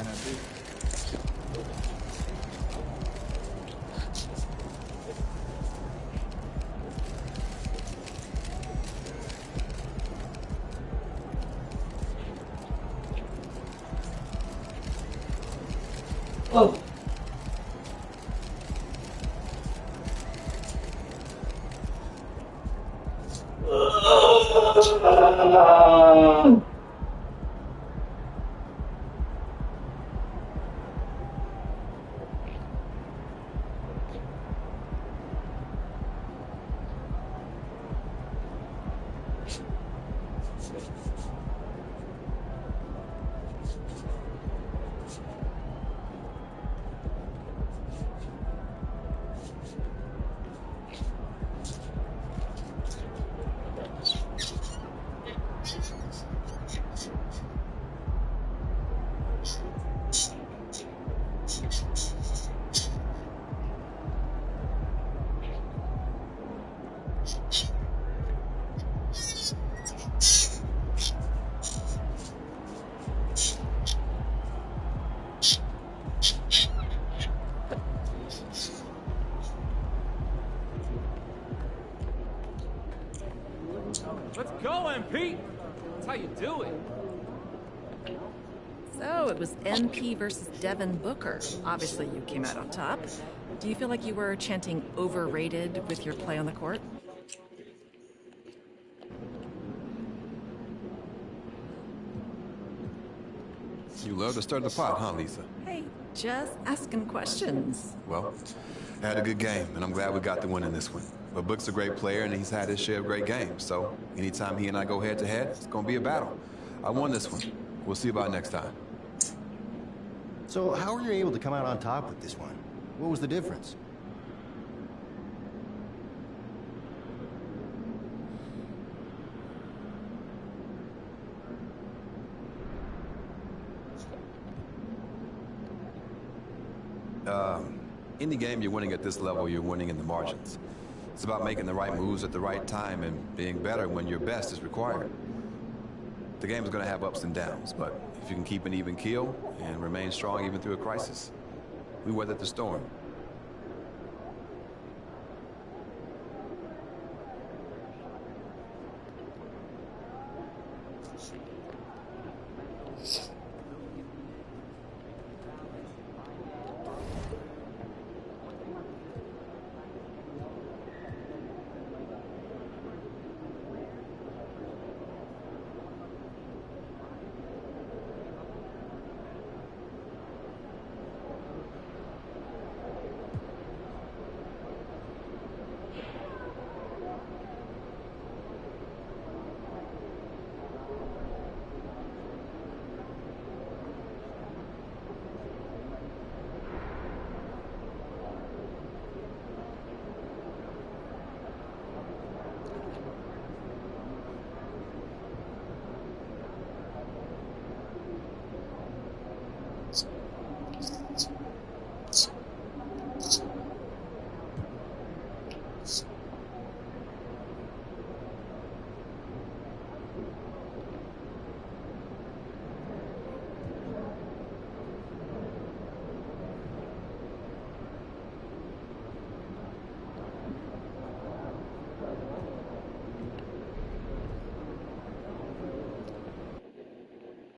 [SPEAKER 11] Might not be.
[SPEAKER 2] Oh.
[SPEAKER 12] Let's go, MP. That's how you do it.
[SPEAKER 13] So it was MP versus Devin Booker. Obviously, you came out on top. Do you feel like you were chanting overrated with your play on the court?
[SPEAKER 14] You love to stir the pot, huh, Lisa?
[SPEAKER 13] Hey, just asking questions.
[SPEAKER 14] Well, I had a good game, and I'm glad we got the win in this one. But Book's a great player, and he's had his share of great games. So anytime he and I go head-to-head, it's going to be a battle. I won this one. We'll see about next time.
[SPEAKER 15] So how were you able to come out on top with this one? What was the difference?
[SPEAKER 14] Any game you're winning at this level, you're winning in the margins. It's about making the right moves at the right time and being better when your best is required. The game's going to have ups and downs, but if you can keep an even keel and remain strong even through a crisis, we weathered the storm.